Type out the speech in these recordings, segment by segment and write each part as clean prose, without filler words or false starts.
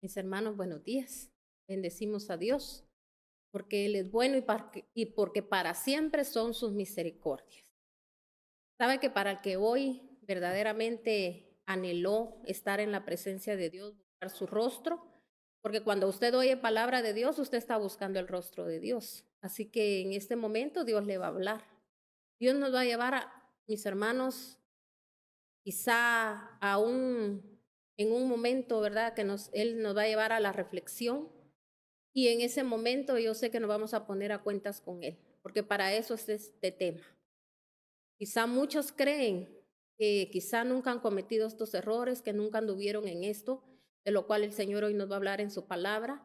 Mis hermanos, buenos días. Bendecimos a Dios porque Él es bueno y porque para siempre son sus misericordias. Sabe que para el que hoy verdaderamente anheló estar en la presencia de Dios, buscar su rostro, porque cuando usted oye palabra de Dios, usted está buscando el rostro de Dios. Así que en este momento Dios le va a hablar. Dios nos va a llevar mis hermanos, quizá en un momento, ¿verdad? Que Él nos va a llevar a la reflexión. Y en ese momento yo sé que nos vamos a poner a cuentas con Él, porque para eso es este tema. Quizá muchos creen que quizá nunca han cometido estos errores, que nunca anduvieron en esto, de lo cual el Señor hoy nos va a hablar en su palabra,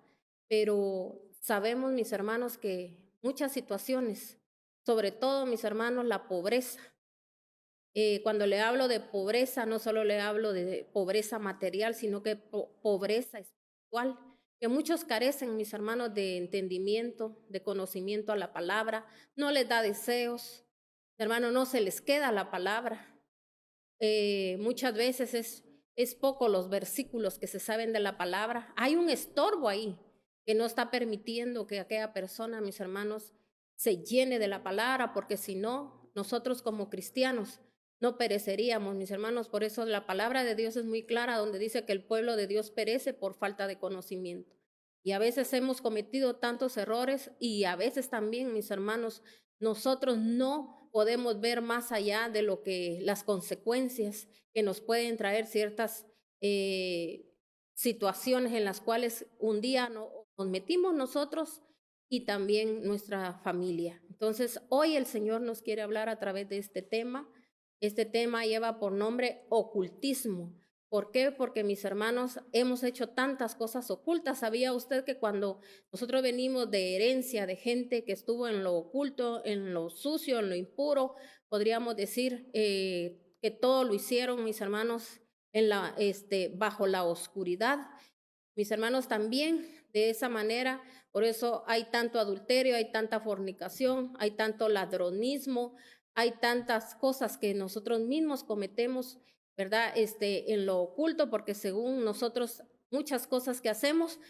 pero sabemos, mis hermanos, que muchas situaciones, sobre todo, mis hermanos, la pobreza. Cuando le hablo de pobreza, no solo le hablo de pobreza material, sino que pobreza espiritual, que muchos carecen, mis hermanos, de entendimiento, de conocimiento a la palabra, no les da deseos, hermano, no se les queda la palabra. Muchas veces es poco los versículos que se saben de la palabra. Hay un estorbo ahí que no está permitiendo que aquella persona, mis hermanos, se llene de la palabra, porque si no, nosotros como cristianos no pereceríamos, mis hermanos. Por eso la palabra de Dios es muy clara, donde dice que el pueblo de Dios perece por falta de conocimiento. Y a veces hemos cometido tantos errores y a veces también, mis hermanos, nosotros no podemos ver más allá de lo que las consecuencias que nos pueden traer ciertas situaciones en las cuales un día nos metimos nosotros y también nuestra familia. Entonces, hoy el Señor nos quiere hablar a través de este tema. Este tema lleva por nombre ocultismo. ¿Por qué? Porque mis hermanos hemos hecho tantas cosas ocultas. ¿Sabía usted que cuando nosotros venimos de herencia de gente que estuvo en lo oculto, en lo sucio, en lo impuro, podríamos decir que todo lo hicieron mis hermanos bajo la oscuridad? Mis hermanos también de esa manera, por eso hay tanto adulterio, hay tanta fornicación, hay tanto ladronismo, hay tantas cosas que nosotros mismos cometemos, ¿verdad? En lo oculto, porque según nosotros, muchas cosas que hacemos,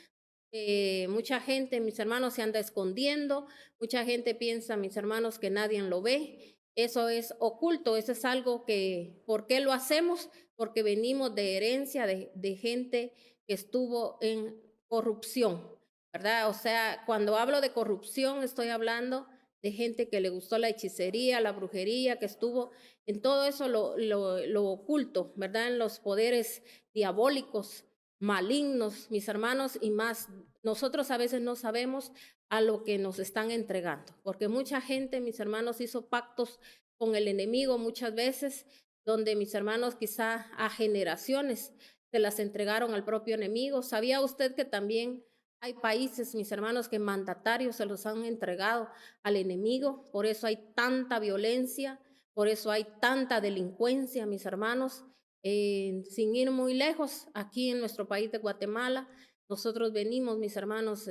mucha gente, mis hermanos, se anda escondiendo, mucha gente piensa, mis hermanos, que nadie lo ve. Eso es oculto, eso es algo que, ¿por qué lo hacemos? Porque venimos de herencia de gente que estuvo en corrupción, ¿verdad? O sea, cuando hablo de corrupción, estoy hablando de gente que le gustó la hechicería, la brujería, que estuvo en todo eso lo oculto, ¿verdad? En los poderes diabólicos, malignos, mis hermanos, y más. Nosotros a veces no sabemos a lo que nos están entregando, porque mucha gente, mis hermanos, hizo pactos con el enemigo muchas veces, donde mis hermanos quizá a generaciones se las entregaron al propio enemigo. ¿Sabía usted que también hay países, mis hermanos, que mandatarios se los han entregado al enemigo? Por eso hay tanta violencia, por eso hay tanta delincuencia, mis hermanos. Sin ir muy lejos, aquí en nuestro país de Guatemala, nosotros venimos, mis hermanos,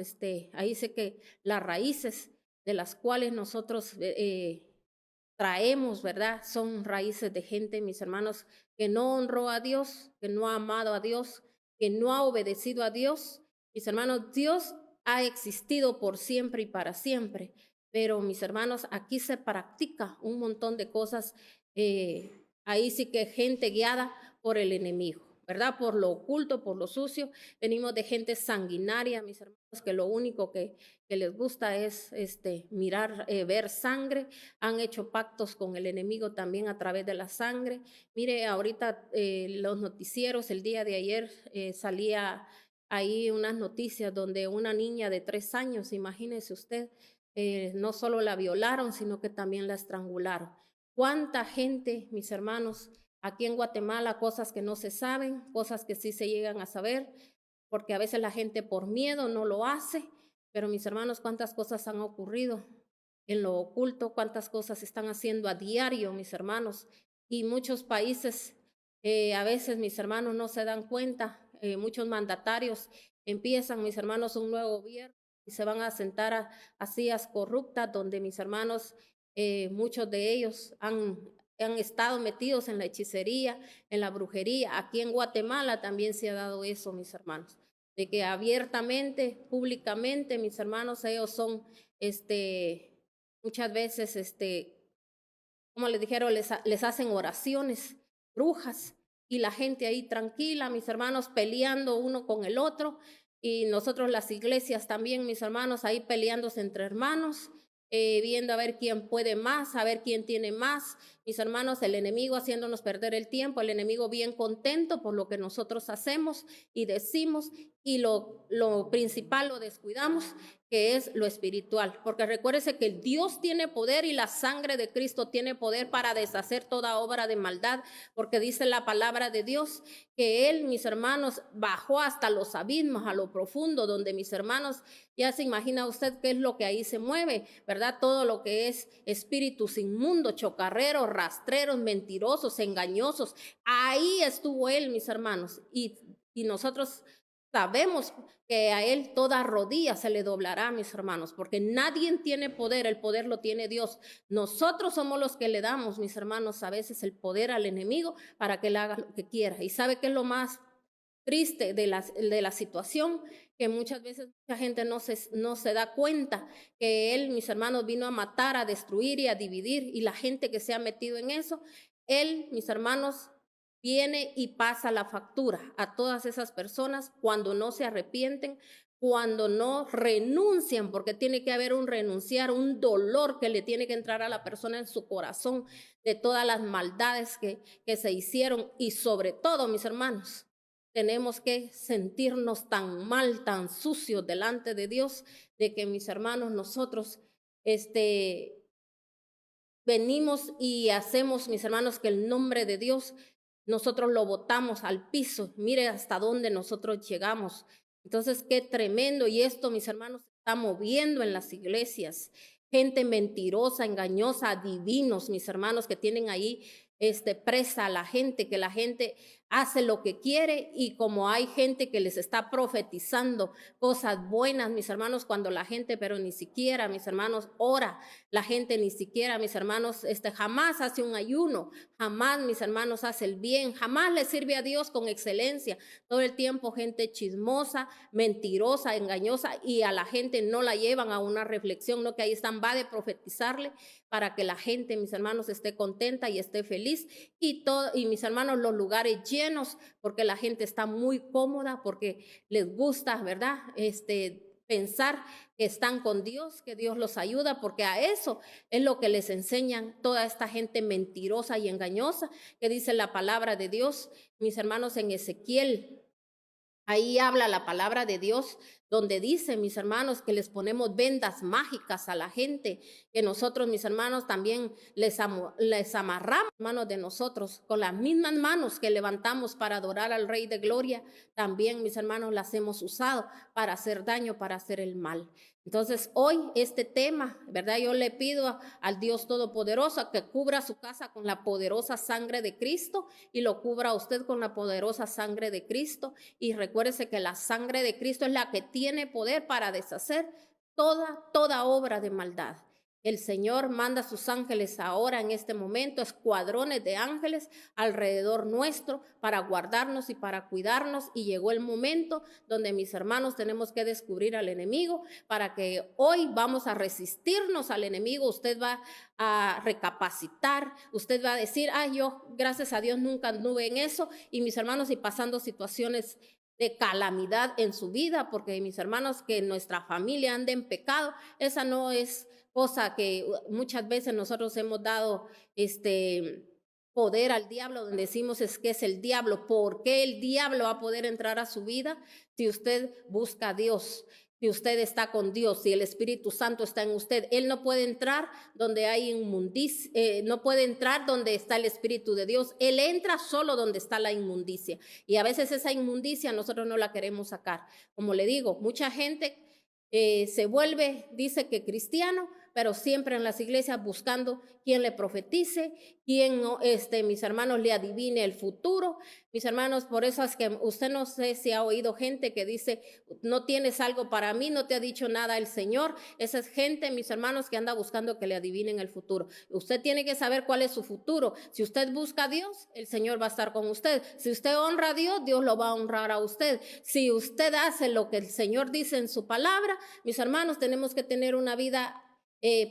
ahí sé que las raíces de las cuales nosotros traemos, ¿verdad? Son raíces de gente, mis hermanos, que no honró a Dios, que no ha amado a Dios, que no ha obedecido a Dios. Mis hermanos, Dios ha existido por siempre y para siempre, pero mis hermanos, aquí se practica un montón de cosas, ahí sí que gente guiada por el enemigo, ¿verdad? Por lo oculto, por lo sucio. Venimos de gente sanguinaria, mis hermanos, que lo único que les gusta es mirar, ver sangre. Han hecho pactos con el enemigo también a través de la sangre. Mire, ahorita los noticieros, el día de ayer salía ahí unas noticias donde una niña de 3 años, imagínese usted, no solo la violaron, sino que también la estrangularon. ¿Cuánta gente, mis hermanos, aquí en Guatemala, cosas que no se saben, cosas que sí se llegan a saber, porque a veces la gente por miedo no lo hace, pero mis hermanos, cuántas cosas han ocurrido en lo oculto, cuántas cosas están haciendo a diario, mis hermanos, y muchos países, a veces mis hermanos no se dan cuenta, muchos mandatarios empiezan, mis hermanos, un nuevo gobierno y se van a sentar a sillas corruptas, donde mis hermanos, muchos de ellos han estado metidos en la hechicería, en la brujería. Aquí en Guatemala también se ha dado eso, mis hermanos. de que abiertamente, públicamente, mis hermanos, ellos son, muchas veces, como les dijeron, les hacen oraciones, brujas, y la gente ahí tranquila, mis hermanos, peleando uno con el otro, y nosotros las iglesias también, mis hermanos, ahí peleándose entre hermanos, viendo a ver quién puede más, a ver quién tiene más. Mis hermanos, el enemigo haciéndonos perder el tiempo, el enemigo bien contento por lo que nosotros hacemos y decimos, y lo principal lo descuidamos, que es lo espiritual, porque recuérdese que Dios tiene poder y la sangre de Cristo tiene poder para deshacer toda obra de maldad, porque dice la palabra de Dios que Él, mis hermanos, bajó hasta los abismos, a lo profundo, donde mis hermanos, ya se imagina usted qué es lo que ahí se mueve, ¿verdad? Todo lo que es espíritus inmundos, chocarreros, rastreros, mentirosos, engañosos, ahí estuvo Él, mis hermanos, y nosotros sabemos que a Él toda rodilla se le doblará, mis hermanos, porque nadie tiene poder, el poder lo tiene Dios. Nosotros somos los que le damos, mis hermanos, a veces el poder al enemigo para que él haga lo que quiera. ¿Y sabe qué es lo más triste de la situación? Que muchas veces mucha gente no se da cuenta que Él, mis hermanos, vino a matar, a destruir y a dividir, y la gente que se ha metido en eso, Él, mis hermanos, viene y pasa la factura a todas esas personas cuando no se arrepienten, cuando no renuncian, porque tiene que haber un renunciar, un dolor que le tiene que entrar a la persona en su corazón de todas las maldades que se hicieron. Y sobre todo, mis hermanos, tenemos que sentirnos tan mal, tan sucios delante de Dios, de que, mis hermanos, nosotros venimos y hacemos, mis hermanos, que el nombre de Dios nosotros lo botamos al piso. Mire hasta dónde nosotros llegamos. Entonces, qué tremendo. Y esto, mis hermanos, se está moviendo en las iglesias. Gente mentirosa, engañosa, adivinos, mis hermanos, que tienen ahí presa a la gente, que la gente hace lo que quiere, y como hay gente que les está profetizando cosas buenas, mis hermanos, cuando la gente, pero ni siquiera, mis hermanos, ora, la gente ni siquiera, mis hermanos, jamás hace un ayuno, jamás, mis hermanos, hace el bien, jamás le sirve a Dios con excelencia. Todo el tiempo gente chismosa, mentirosa, engañosa, y a la gente no la llevan a una reflexión, no, que ahí están, va de profetizarle para que la gente, mis hermanos, esté contenta y esté feliz, y mis hermanos, los lugares llenos, porque la gente está muy cómoda, porque les gusta, ¿verdad? Pensar que están con Dios, que Dios los ayuda, porque a eso es lo que les enseñan toda esta gente mentirosa y engañosa, que dice la palabra de Dios, mis hermanos, en Ezequiel. Ahí habla la palabra de Dios, donde dice, mis hermanos, que les ponemos vendas mágicas a la gente, que nosotros, mis hermanos, también les amarramos manos de nosotros, con las mismas manos que levantamos para adorar al Rey de Gloria, también, mis hermanos, las hemos usado para hacer daño, para hacer el mal. Entonces, hoy este tema, ¿verdad? Yo le pido al Dios Todopoderoso que cubra su casa con la poderosa sangre de Cristo, y lo cubra a usted con la poderosa sangre de Cristo. Y recuérdese que la sangre de Cristo es la que tiene poder para deshacer toda obra de maldad. El Señor manda a sus ángeles ahora, en este momento, escuadrones de ángeles alrededor nuestro para guardarnos y para cuidarnos. Y llegó el momento donde, mis hermanos, tenemos que descubrir al enemigo, para que hoy vamos a resistirnos al enemigo. Usted va a recapacitar, usted va a decir, yo gracias a Dios nunca anduve en eso, y mis hermanos, y pasando situaciones de calamidad en su vida, porque, mis hermanos, que nuestra familia ande en pecado, esa no es cosa que muchas veces nosotros hemos dado poder al diablo, donde decimos es que es el diablo. ¿Por qué el diablo va a poder entrar a su vida? Si usted busca a Dios, si usted está con Dios, si el Espíritu Santo está en usted, Él no puede entrar donde hay inmundicia, no puede entrar donde está el Espíritu de Dios. Él entra solo donde está la inmundicia, y a veces esa inmundicia nosotros no la queremos sacar. Como le digo, mucha gente se vuelve, dice que cristiano, pero siempre en las iglesias buscando quien le profetice, quien, mis hermanos, le adivine el futuro. Mis hermanos, por eso es que usted no sé si ha oído gente que dice, no tienes algo para mí, no te ha dicho nada el Señor. Esa es gente, mis hermanos, que anda buscando que le adivinen el futuro. Usted tiene que saber cuál es su futuro. Si usted busca a Dios, el Señor va a estar con usted. Si usted honra a Dios, Dios lo va a honrar a usted. Si usted hace lo que el Señor dice en su palabra, mis hermanos, tenemos que tener una vida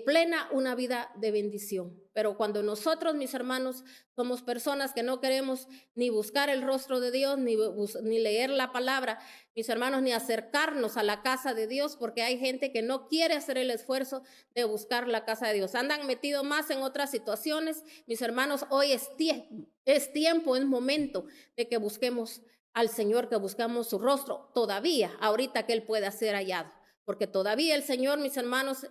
plena, una vida de bendición. Pero cuando nosotros, mis hermanos, somos personas que no queremos ni buscar el rostro de Dios, ni leer la palabra, mis hermanos, ni acercarnos a la casa de Dios, porque hay gente que no quiere hacer el esfuerzo de buscar la casa de Dios. Andan metidos más en otras situaciones. Mis hermanos, hoy es tiempo, es momento de que busquemos al Señor, que buscamos su rostro todavía, ahorita que Él pueda ser hallado. Porque todavía el Señor, mis hermanos,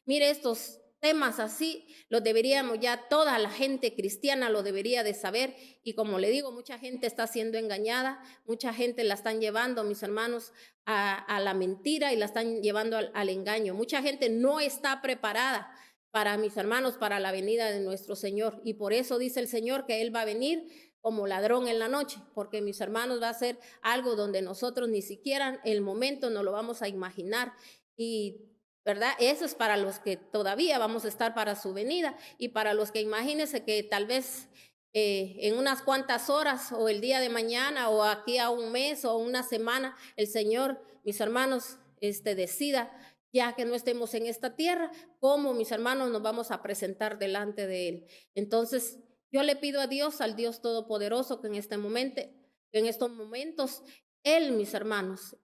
mire, estos temas así los deberíamos ya, toda la gente cristiana lo debería de saber. Y como le digo, mucha gente está siendo engañada, mucha gente la están llevando, mis hermanos, a la mentira y la están llevando al engaño. Mucha gente no está preparada para, mis hermanos, para la venida de nuestro Señor. Y por eso dice el Señor que Él va a venir como ladrón en la noche, porque, mis hermanos, va a ser algo donde nosotros ni siquiera el momento no lo vamos a imaginar. Y, ¿verdad? Eso es para los que todavía vamos a estar para su venida, y para los que imagínense que tal vez en unas cuantas horas o el día de mañana o aquí a un mes o una semana, el Señor, mis hermanos, decida, ya que no estemos en esta tierra, cómo, mis hermanos, nos vamos a presentar delante de Él. Entonces, yo le pido a Dios, al Dios Todopoderoso, que en estos momentos, Él, mis hermanos,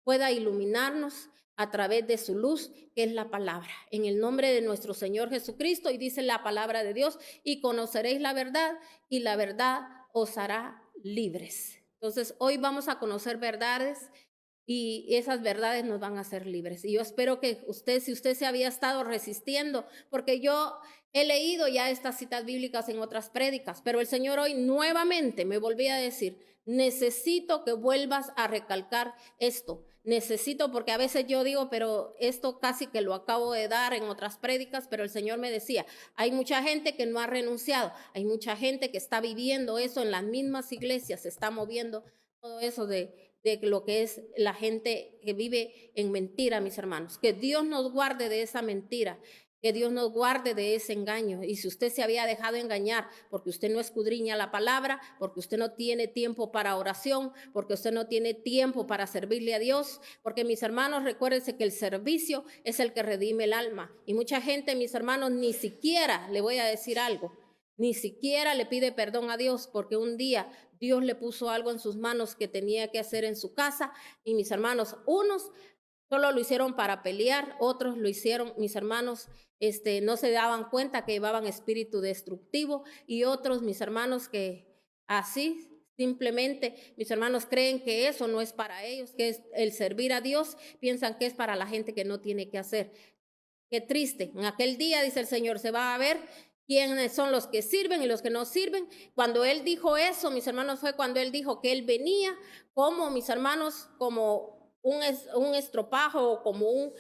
pueda iluminarnos a través de su luz, que es la palabra. En el nombre de nuestro Señor Jesucristo, y dice la palabra de Dios, y conoceréis la verdad, y la verdad os hará libres. Entonces, hoy vamos a conocer verdades, y esas verdades nos van a hacer libres. Y yo espero que usted, si usted se había estado resistiendo, porque yo he leído ya estas citas bíblicas en otras prédicas, pero el Señor hoy nuevamente me volvía a decir, necesito que vuelvas a recalcar esto. Necesito, porque a veces yo digo, pero esto casi que lo acabo de dar en otras prédicas, pero el Señor me decía, hay mucha gente que no ha renunciado, hay mucha gente que está viviendo eso en las mismas iglesias, se está moviendo todo eso de lo que es la gente que vive en mentira, mis hermanos. Que Dios nos guarde de esa mentira, que Dios nos guarde de ese engaño. Y si usted se había dejado engañar porque usted no escudriña la palabra, porque usted no tiene tiempo para oración, porque usted no tiene tiempo para servirle a Dios, porque, mis hermanos, recuérdense que el servicio es el que redime el alma. Y mucha gente, mis hermanos, ni siquiera, le voy a decir algo, ni siquiera le pide perdón a Dios, porque un día Dios le puso algo en sus manos que tenía que hacer en su casa. Y, mis hermanos, unos solo lo hicieron para pelear, otros lo hicieron, mis hermanos, no se daban cuenta que llevaban espíritu destructivo, y otros, mis hermanos, que así simplemente, mis hermanos, creen que eso no es para ellos, que es el servir a Dios, piensan que es para la gente que no tiene que hacer. Qué triste. En aquel día, dice el Señor, se va a ver quiénes son los que sirven y los que no sirven. Cuando Él dijo eso, mis hermanos, fue cuando Él dijo que Él venía como, mis hermanos, como un estropajo, o como un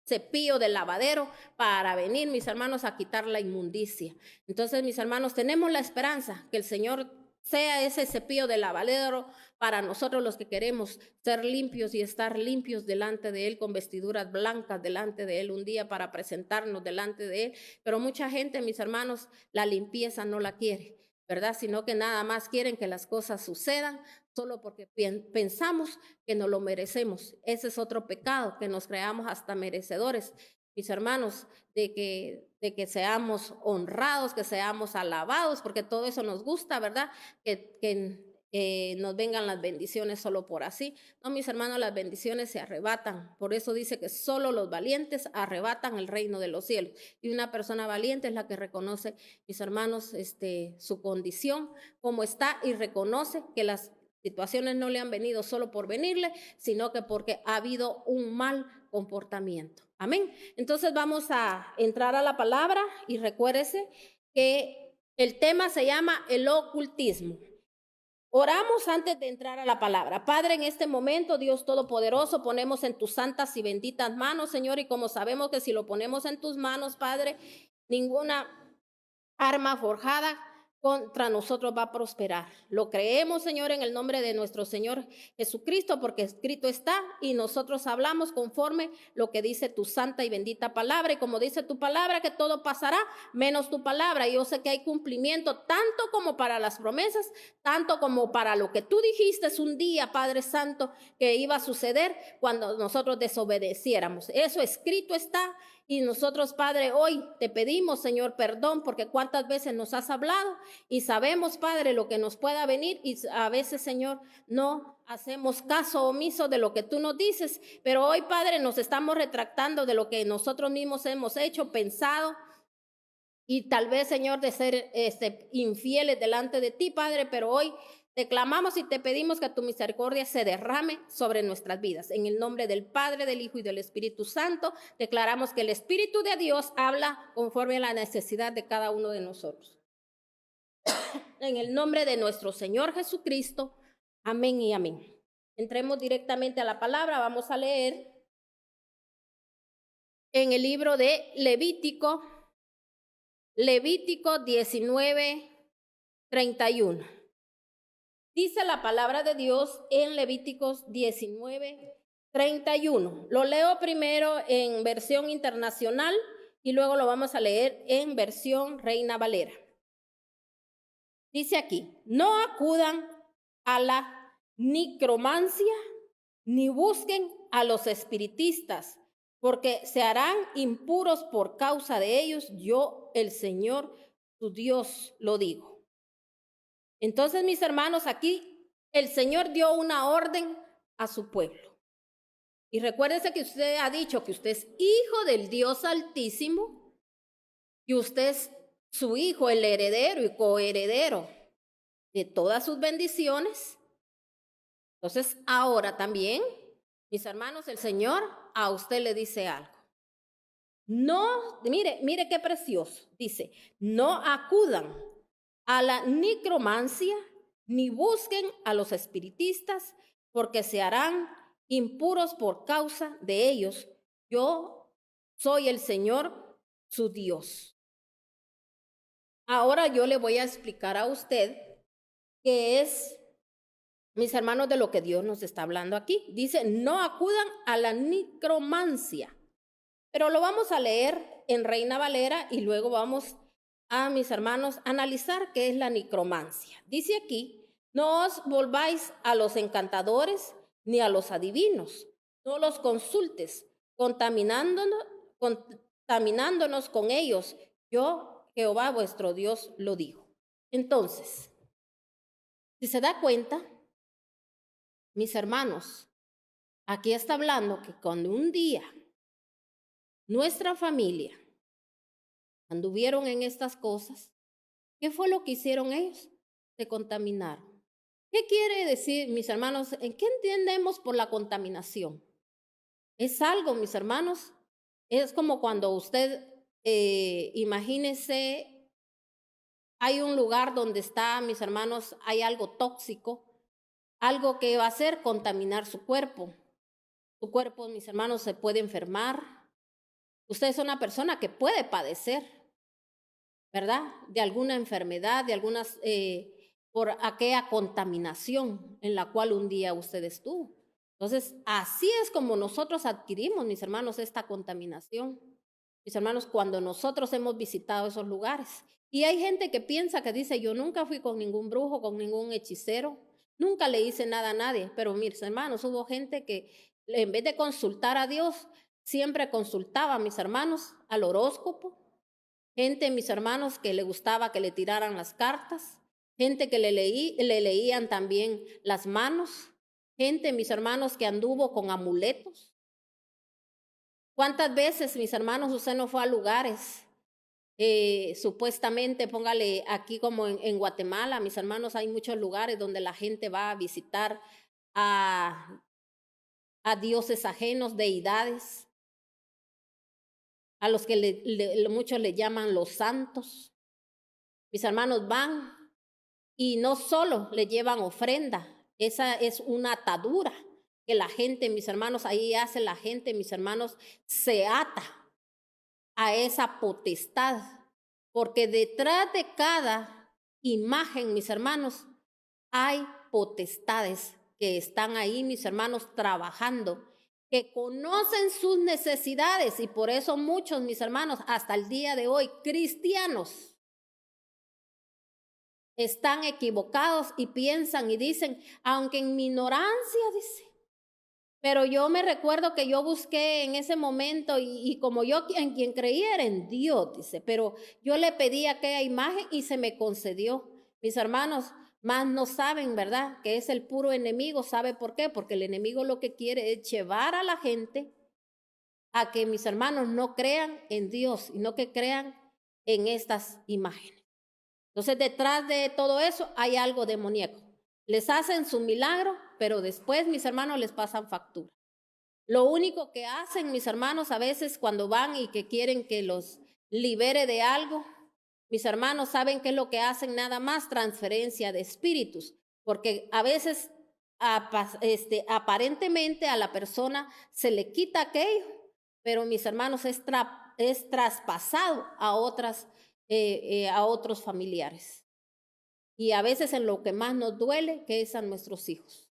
cepillo de lavadero, para venir, mis hermanos, a quitar la inmundicia. Entonces, mis hermanos, tenemos la esperanza que el Señor sea ese cepillo de lavadero para nosotros, los que queremos ser limpios y estar limpios delante de Él, con vestiduras blancas delante de Él un día, para presentarnos delante de Él. Pero mucha gente, mis hermanos, la limpieza no la quiere, ¿verdad? Sino que nada más quieren que las cosas sucedan solo porque pensamos que no lo merecemos. Ese es otro pecado, que nos creamos hasta merecedores, mis hermanos, de que seamos honrados, que seamos alabados, porque todo eso nos gusta, ¿verdad? Que nos vengan las bendiciones solo por así. No, mis hermanos, las bendiciones se arrebatan. Por eso dice que solo los valientes arrebatan el reino de los cielos. Y una persona valiente es la que reconoce, mis hermanos, su condición, como está, y reconoce que las situaciones no le han venido solo por venirle, sino que porque ha habido un mal comportamiento. Amén. Entonces vamos a entrar a la palabra, y recuérdese que el tema se llama el ocultismo. Oramos antes de entrar a la palabra. Padre, en este momento, Dios Todopoderoso, ponemos en tus santas y benditas manos, Señor, y como sabemos que si lo ponemos en tus manos, Padre, ninguna arma forjada contra nosotros va a prosperar. Lo creemos, Señor, en el nombre de nuestro Señor Jesucristo, porque escrito está, y nosotros hablamos conforme lo que dice tu santa y bendita palabra. Y como dice tu palabra, que todo pasará, menos tu palabra. Y yo sé que hay cumplimiento, tanto como para las promesas, tanto como para lo que tú dijiste un día, Padre Santo, que iba a suceder cuando nosotros desobedeciéramos. Eso escrito está. Y nosotros, Padre, hoy te pedimos, Señor, perdón, porque cuántas veces nos has hablado y sabemos, Padre, lo que nos pueda venir, y a veces, Señor, no hacemos caso omiso de lo que tú nos dices, pero hoy, Padre, nos estamos retractando de lo que nosotros mismos hemos hecho, pensado, y tal vez, Señor, de ser infieles delante de ti, Padre, pero hoy te clamamos y te pedimos que tu misericordia se derrame sobre nuestras vidas. En el nombre del Padre, del Hijo y del Espíritu Santo, declaramos que el Espíritu de Dios habla conforme a la necesidad de cada uno de nosotros. En el nombre de nuestro Señor Jesucristo, amén y amén. Entremos directamente a la palabra. Vamos a leer en el libro de Levítico 19:31. Dice la palabra de Dios en Levíticos 19:31. Lo leo primero en versión internacional y luego lo vamos a leer en versión Reina Valera. Dice aquí: no acudan a la necromancia ni busquen a los espiritistas, porque se harán impuros por causa de ellos. Yo, el Señor, tu Dios, lo digo. Entonces, mis hermanos, aquí el Señor dio una orden a su pueblo. Y recuérdese que usted ha dicho que usted es hijo del Dios Altísimo, y usted es su hijo, el heredero y coheredero de todas sus bendiciones. Entonces, ahora también, mis hermanos, el Señor a usted le dice algo. No, mire qué precioso. Dice, no acudan a la necromancia ni busquen a los espiritistas, porque se harán impuros por causa de ellos. Yo soy el Señor, su Dios. Ahora yo le voy a explicar a usted qué es, mis hermanos, de lo que Dios nos está hablando aquí. Dice, no acudan a la necromancia. Pero lo vamos a leer en Reina Valera y luego vamos a, mis hermanos, analizar qué es la necromancia. Dice aquí, no os volváis a los encantadores ni a los adivinos, no los consultes, contaminándonos con ellos. Yo, Jehová vuestro Dios, lo digo. Entonces, si se da cuenta, mis hermanos, aquí está hablando que cuando un día nuestra familia anduvieron en estas cosas, ¿qué fue lo que hicieron ellos? Se contaminaron. ¿Qué quiere decir, mis hermanos? ¿En qué entendemos por la contaminación? Es algo, mis hermanos, es como cuando usted, imagínese, hay un lugar donde está, mis hermanos, hay algo tóxico, algo que va a hacer contaminar su cuerpo. Su cuerpo, mis hermanos, se puede enfermar. Usted es una persona que puede padecer, ¿verdad? De alguna enfermedad, de algunas, por aquella contaminación en la cual un día usted estuvo. Entonces, así es como nosotros adquirimos, mis hermanos, esta contaminación. Mis hermanos, cuando nosotros hemos visitado esos lugares. Y hay gente que piensa, que dice, yo nunca fui con ningún brujo, con ningún hechicero, nunca le hice nada a nadie. Pero mis hermanos, hubo gente que en vez de consultar a Dios, siempre consultaba, mis hermanos, al horóscopo. Gente, mis hermanos, que le gustaba que le tiraran las cartas. Gente que le leían también las manos. Gente, mis hermanos, que anduvo con amuletos. ¿Cuántas veces, mis hermanos, usted no fue a lugares? Supuestamente, póngale aquí como en Guatemala, mis hermanos, hay muchos lugares donde la gente va a visitar a dioses ajenos, deidades, a los que muchos le llaman los santos. Mis hermanos van Y no solo le llevan ofrenda, esa es una atadura que la gente, mis hermanos, ahí hace la gente, mis hermanos, se ata a esa potestad, porque detrás de cada imagen, mis hermanos, hay potestades que están ahí, mis hermanos, trabajando, que conocen sus necesidades, y por eso muchos, mis hermanos, hasta el día de hoy, cristianos, están equivocados y piensan y dicen, aunque en mi ignorancia, dice, pero yo me recuerdo que yo busqué en ese momento y como yo en quien creía era en Dios, dice, pero yo le pedí aquella imagen y se me concedió. Mis hermanos, más no saben, ¿verdad? Que es el puro enemigo. ¿Sabe por qué? Porque el enemigo lo que quiere es llevar a la gente a que, mis hermanos, no crean en Dios y no que crean en estas imágenes. Entonces, detrás de todo eso hay algo demoníaco. Les hacen su milagro, pero después, mis hermanos, les pasan factura. Lo único que hacen, mis hermanos, a veces cuando van y que quieren que los libere de algo, mis hermanos saben qué es lo que hacen, nada más transferencia de espíritus, porque a veces aparentemente a la persona se le quita aquello, pero mis hermanos es traspasado a otros familiares. Y a veces en lo que más nos duele, que es a nuestros hijos.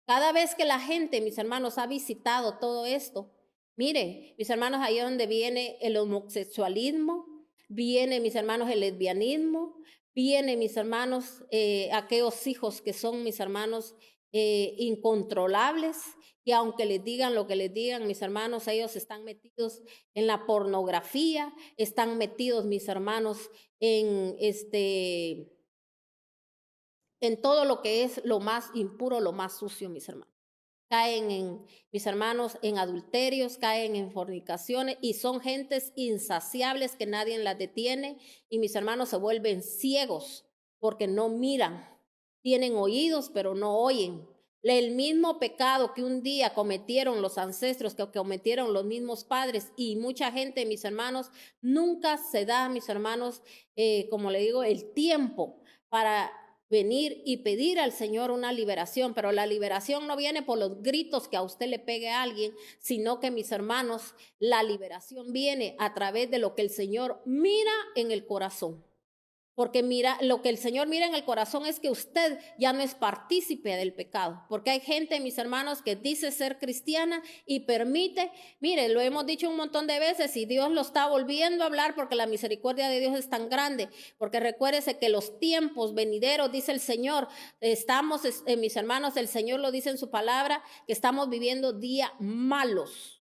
Cada vez que la gente, mis hermanos, ha visitado todo esto, mire, mis hermanos, ahí es donde viene el homosexualismo, viene, mis hermanos, el lesbianismo, viene, mis hermanos, aquellos hijos que son, mis hermanos, incontrolables, y aunque les digan lo que les digan, mis hermanos, ellos están metidos en la pornografía, están metidos, mis hermanos, en todo lo que es lo más impuro, lo más sucio, mis hermanos. Caen mis hermanos, en adulterios, caen en fornicaciones y son gentes insaciables que nadie las detiene, y mis hermanos se vuelven ciegos porque no miran, tienen oídos pero no oyen. El mismo pecado que un día cometieron los ancestros, que cometieron los mismos padres, y mucha gente, mis hermanos, nunca se da, mis hermanos, como le digo, el tiempo para venir y pedir al Señor una liberación, pero la liberación no viene por los gritos que a usted le pegue a alguien, sino que, mis hermanos, la liberación viene a través de lo que el Señor mira en el corazón. Porque mira, lo que el Señor mira en el corazón es que usted ya no es partícipe del pecado. Porque hay gente, mis hermanos, que dice ser cristiana y permite, mire, lo hemos dicho un montón de veces y Dios lo está volviendo a hablar porque la misericordia de Dios es tan grande. Porque recuérdese que los tiempos venideros, dice el Señor, estamos, mis hermanos, el Señor lo dice en su palabra, que estamos viviendo días malos.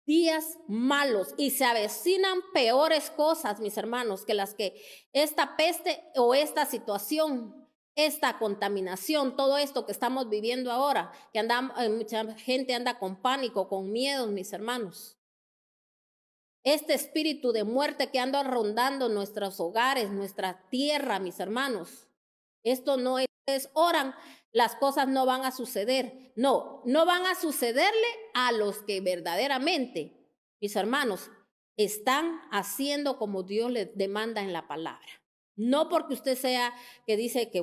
Días malos, y se avecinan peores cosas, mis hermanos, que las que esta peste o esta situación, esta contaminación, todo esto que estamos viviendo ahora, que mucha gente anda con pánico, con miedo, mis hermanos. Este espíritu de muerte que anda rondando nuestros hogares, nuestra tierra, mis hermanos. Esto no es oran, las cosas no van a suceder. No van a sucederle a los que verdaderamente, mis hermanos, están haciendo como Dios les demanda en la palabra. No porque usted sea,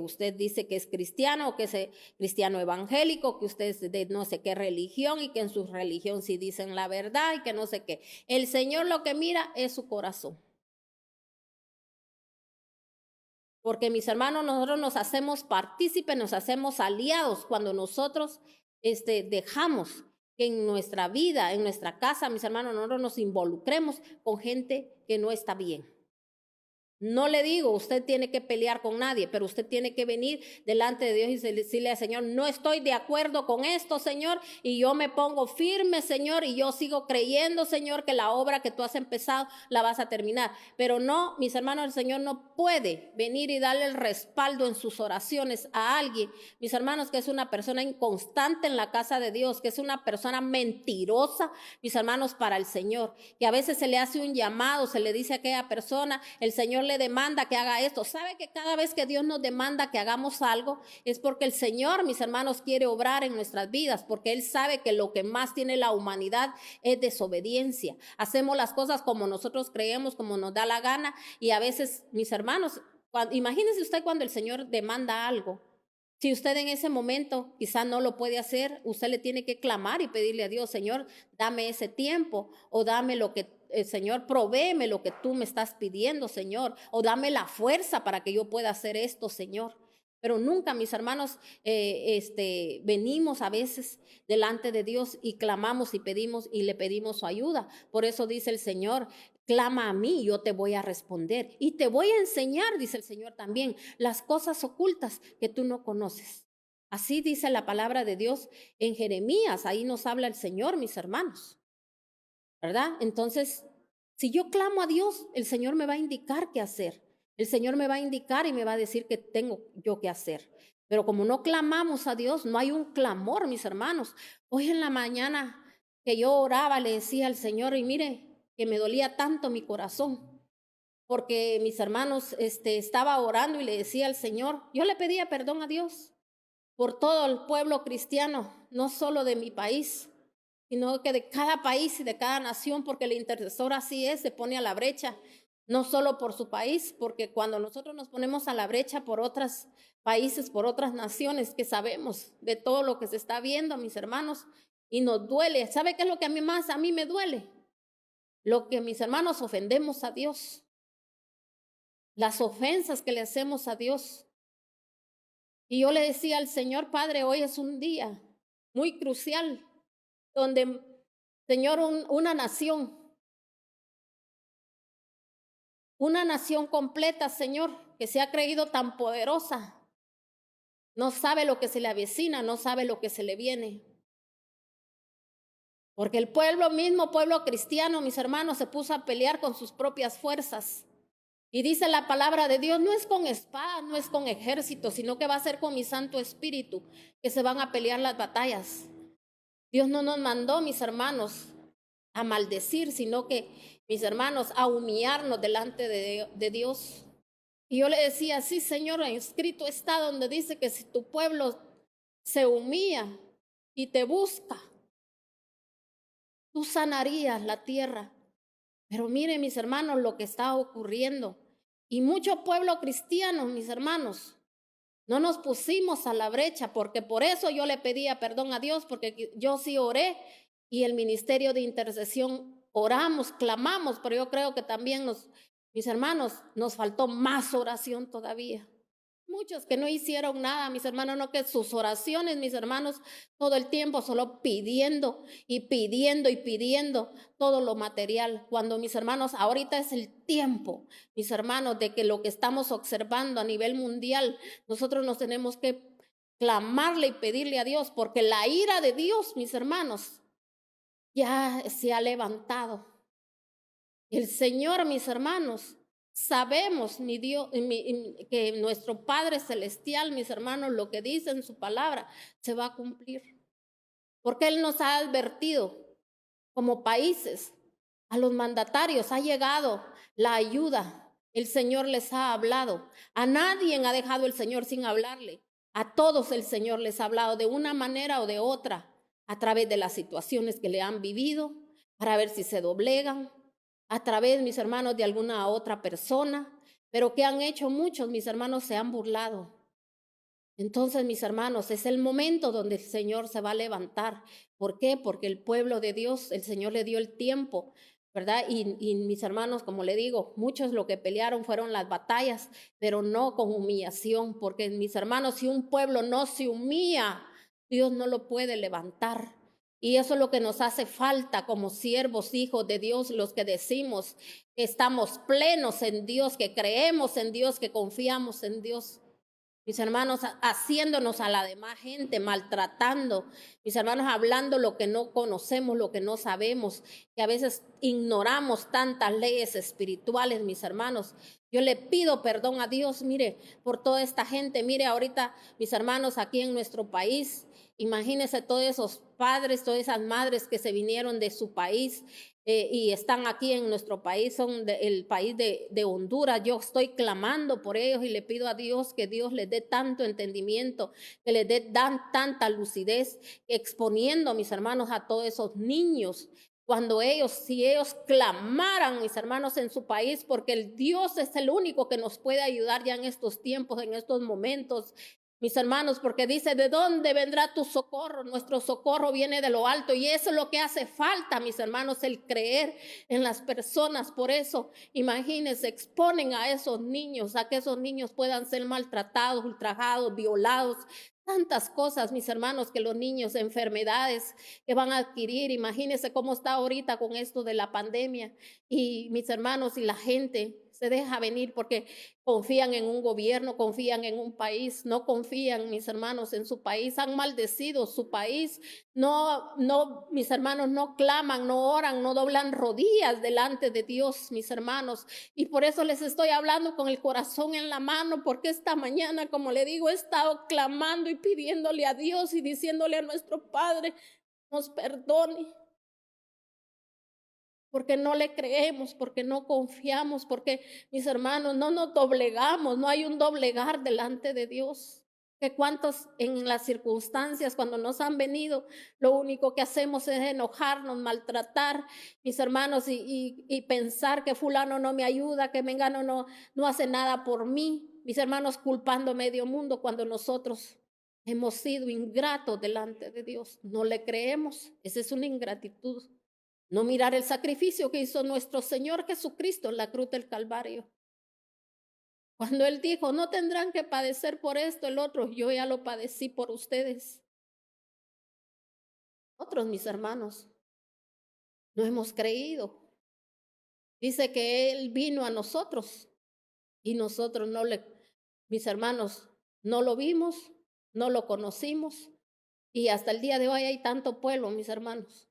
usted dice que es cristiano, o que es cristiano evangélico, que usted es de no sé qué religión y que en su religión sí dicen la verdad y que no sé qué. El Señor lo que mira es su corazón. Porque, mis hermanos, nosotros nos hacemos partícipes, nos hacemos aliados cuando nosotros dejamos que en nuestra vida, en nuestra casa, mis hermanos, nosotros nos involucremos con gente que no está bien. No le digo, usted tiene que pelear con nadie, pero usted tiene que venir delante de Dios y decirle al Señor, no estoy de acuerdo con esto, Señor, y yo me pongo firme, Señor, y yo sigo creyendo, Señor, que la obra que tú has empezado la vas a terminar. Pero no, mis hermanos, el Señor no puede venir y darle el respaldo en sus oraciones a alguien, mis hermanos, que es una persona inconstante en la casa de Dios, que es una persona mentirosa, mis hermanos, para el Señor, que a veces se le hace un llamado, se le dice a aquella persona, el Señor le le demanda que haga esto. ¿Sabe que cada vez que Dios nos demanda que hagamos algo es porque el Señor, mis hermanos, quiere obrar en nuestras vidas? Porque Él sabe que lo que más tiene la humanidad es desobediencia. Hacemos las cosas como nosotros creemos, como nos da la gana, y a veces, mis hermanos, imagínese usted cuando el Señor demanda algo. Si usted en ese momento quizá no lo puede hacer, usted le tiene que clamar y pedirle a Dios: Señor, dame ese tiempo, o dame lo que, Señor, provéeme lo que tú me estás pidiendo, Señor, o dame la fuerza para que yo pueda hacer esto, Señor. Pero nunca, mis hermanos, venimos a veces delante de Dios y clamamos y pedimos y le pedimos su ayuda. Por eso dice el Señor: clama a mí, yo te voy a responder y te voy a enseñar, dice el Señor también, las cosas ocultas que tú no conoces. Así dice la palabra de Dios en Jeremías. Ahí nos habla el Señor, mis hermanos, ¿verdad? Entonces, si yo clamo a Dios, el Señor me va a indicar qué hacer. El Señor me va a indicar y me va a decir qué tengo yo que hacer. Pero como no clamamos a Dios, no hay un clamor, mis hermanos. Hoy en la mañana que yo oraba, le decía al Señor, y mire, que me dolía tanto mi corazón, porque mis hermanos, estaba orando y le decía al Señor, yo le pedía perdón a Dios por todo el pueblo cristiano, no solo de mi país, sino que de cada país y de cada nación, porque el intercesor así es, se pone a la brecha, no solo por su país, porque cuando nosotros nos ponemos a la brecha por otros países, por otras naciones, que sabemos de todo lo que se está viendo, mis hermanos, y nos duele. ¿Sabe qué es lo que a mí me duele? Lo que, mis hermanos, ofendemos a Dios, las ofensas que le hacemos a Dios. Y yo le decía al Señor: Padre, hoy es un día muy crucial, donde, Señor, una nación completa, Señor, que se ha creído tan poderosa, no sabe lo que se le avecina, no sabe lo que se le viene. Porque el pueblo cristiano, mis hermanos, se puso a pelear con sus propias fuerzas. Y dice la palabra de Dios: no es con espada, no es con ejército, sino que va a ser con mi Santo Espíritu que se van a pelear las batallas. Dios no nos mandó, mis hermanos, a maldecir, sino que, mis hermanos, a humillarnos delante de Dios. Y yo le decía: sí, Señor, escrito está donde dice que si tu pueblo se humilla y te busca, tú sanarías la tierra. Pero mire, mis hermanos, lo que está ocurriendo. Y mucho pueblo cristiano, mis hermanos, no nos pusimos a la brecha, porque por eso yo le pedía perdón a Dios, porque yo sí oré, y el ministerio de intercesión oramos, clamamos, pero yo creo que también mis hermanos, nos faltó más oración todavía. Muchos que no hicieron nada, mis hermanos, no, que sus oraciones, mis hermanos, todo el tiempo solo pidiendo y pidiendo y pidiendo todo lo material. Cuando, mis hermanos, ahorita es el tiempo, mis hermanos, de que lo que estamos observando a nivel mundial, nosotros nos tenemos que clamarle y pedirle a Dios, porque la ira de Dios, mis hermanos, ya se ha levantado. El Señor, mis hermanos, sabemos, mi Dios, que nuestro Padre Celestial, mis hermanos, lo que dice en su palabra se va a cumplir. Porque Él nos ha advertido como países, a los mandatarios ha llegado la ayuda. El Señor les ha hablado. A nadie ha dejado el Señor sin hablarle. A todos el Señor les ha hablado de una manera o de otra, a través de las situaciones que le han vivido, para ver si se doblegan, a través, mis hermanos, de alguna otra persona. Pero ¿qué han hecho muchos? Mis hermanos se han burlado. Entonces, mis hermanos, es el momento donde el Señor se va a levantar. ¿Por qué? Porque el pueblo de Dios, el Señor le dio el tiempo, ¿verdad? Y mis hermanos, como le digo, muchos lo que pelearon fueron las batallas, pero no con humillación, porque, mis hermanos, si un pueblo no se humilla, Dios no lo puede levantar. Y eso es lo que nos hace falta como siervos, hijos de Dios, los que decimos que estamos plenos en Dios, que creemos en Dios, que confiamos en Dios. Mis hermanos, haciéndonos a la demás gente, maltratando, mis hermanos, hablando lo que no conocemos, lo que no sabemos, que a veces ignoramos tantas leyes espirituales, mis hermanos. Yo le pido perdón a Dios, mire, por toda esta gente. Mire, ahorita, mis hermanos, aquí en nuestro país, imagínense todos esos padres, todas esas madres que se vinieron de su país, y están aquí en nuestro país, son el país de Honduras. Yo estoy clamando por ellos y le pido a Dios que Dios les dé tanto entendimiento, que les dé tanta lucidez, exponiendo, mis hermanos, a todos esos niños. Cuando si ellos clamaran, mis hermanos, en su país, porque el Dios es el único que nos puede ayudar ya en estos tiempos, en estos momentos, mis hermanos, porque dice, ¿de dónde vendrá tu socorro? Nuestro socorro viene de lo alto, y eso es lo que hace falta, mis hermanos, el creer en las personas. Por eso, imagínense, exponen a esos niños, a que esos niños puedan ser maltratados, ultrajados, violados, tantas cosas, mis hermanos, que los niños, enfermedades que van a adquirir. Imagínense cómo está ahorita con esto de la pandemia, y mis hermanos, y la gente se deja venir porque confían en un gobierno, confían en un país, no confían, mis hermanos, en su país, han maldecido su país, mis hermanos, no claman, no oran, no doblan rodillas delante de Dios, mis hermanos, y por eso les estoy hablando con el corazón en la mano, porque esta mañana, como le digo, he estado clamando y pidiéndole a Dios y diciéndole a nuestro Padre, nos perdone, porque no le creemos, porque no confiamos, porque, mis hermanos, no nos doblegamos, no hay un doblegar delante de Dios. Que cuántos en las circunstancias, cuando nos han venido, lo único que hacemos es enojarnos, maltratar, mis hermanos, y pensar que fulano no me ayuda, que mengano no hace nada por mí, mis hermanos, culpando a medio mundo, cuando nosotros hemos sido ingratos delante de Dios. No le creemos, esa es una ingratitud. No mirar el sacrificio que hizo nuestro Señor Jesucristo en la cruz del Calvario. Cuando Él dijo, no tendrán que padecer por esto, el otro, yo ya lo padecí por ustedes. Otros, mis hermanos, no hemos creído. Dice que Él vino a nosotros y nosotros mis hermanos, no lo vimos, no lo conocimos, y hasta el día de hoy hay tanto pueblo, mis hermanos,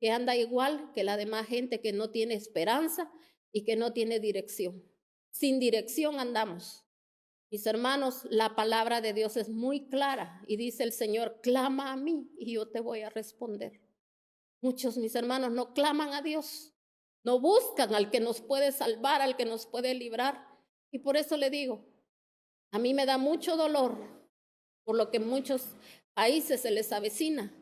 que anda igual que la demás gente, que no tiene esperanza y que no tiene dirección. Sin dirección andamos. Mis hermanos, la palabra de Dios es muy clara y dice el Señor, clama a mí y yo te voy a responder. Muchos, mis hermanos, no claman a Dios, no buscan al que nos puede salvar, al que nos puede librar. Y por eso le digo, a mí me da mucho dolor por lo que muchos países se les avecina.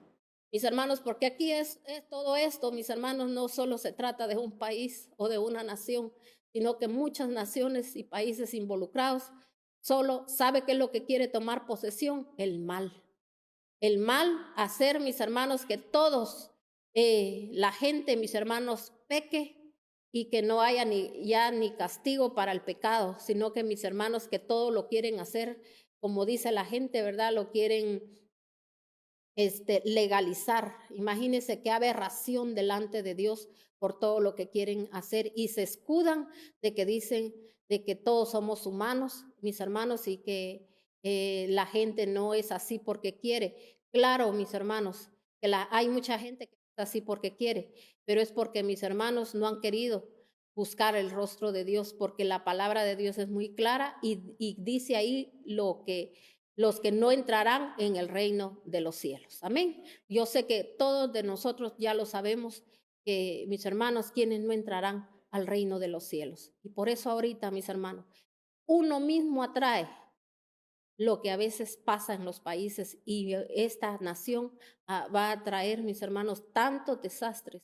Mis hermanos, porque aquí es todo esto, mis hermanos, no solo se trata de un país o de una nación, sino que muchas naciones y países involucrados solo sabe qué es lo que quiere tomar posesión, el mal. El mal hacer, mis hermanos, que todos, la gente, mis hermanos, peque y que no haya ni castigo para el pecado, sino que, mis hermanos, que todo lo quieren hacer, como dice la gente, ¿verdad? Lo quieren legalizar. Imagínense qué aberración delante de Dios por todo lo que quieren hacer, y se escudan de que dicen de que todos somos humanos, mis hermanos, y que la gente no es así porque quiere. Claro, mis hermanos, que hay mucha gente que es así porque quiere, pero es porque, mis hermanos, no han querido buscar el rostro de Dios, porque la palabra de Dios es muy clara y dice ahí los que no entrarán en el reino de los cielos. Amén. Yo sé que todos de nosotros ya lo sabemos, que, mis hermanos, quienes no entrarán al reino de los cielos. Y por eso ahorita, mis hermanos, uno mismo atrae lo que a veces pasa en los países, y esta nación va a traer, mis hermanos, tantos desastres.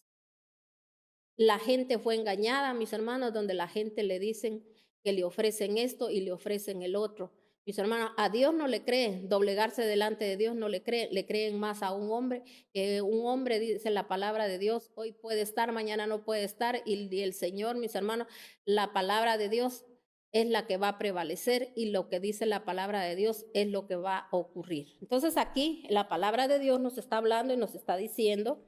La gente fue engañada, mis hermanos, donde la gente le dicen que le ofrecen esto y le ofrecen el otro. Mis hermanos, a Dios no le creen, doblegarse delante de Dios no le creen más a un hombre, que un hombre, dice la palabra de Dios, hoy puede estar, mañana no puede estar, y el Señor, mis hermanos, la palabra de Dios es la que va a prevalecer, y lo que dice la palabra de Dios es lo que va a ocurrir. Entonces aquí la palabra de Dios nos está hablando y nos está diciendo,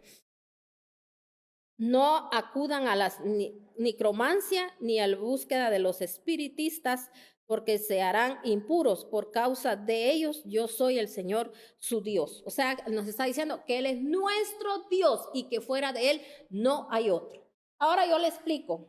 no acudan a la necromancia ni a la búsqueda de los espiritistas, porque se harán impuros. Por causa de ellos, yo soy el Señor su Dios. O sea, nos está diciendo que Él es nuestro Dios y que fuera de Él no hay otro. Ahora yo le explico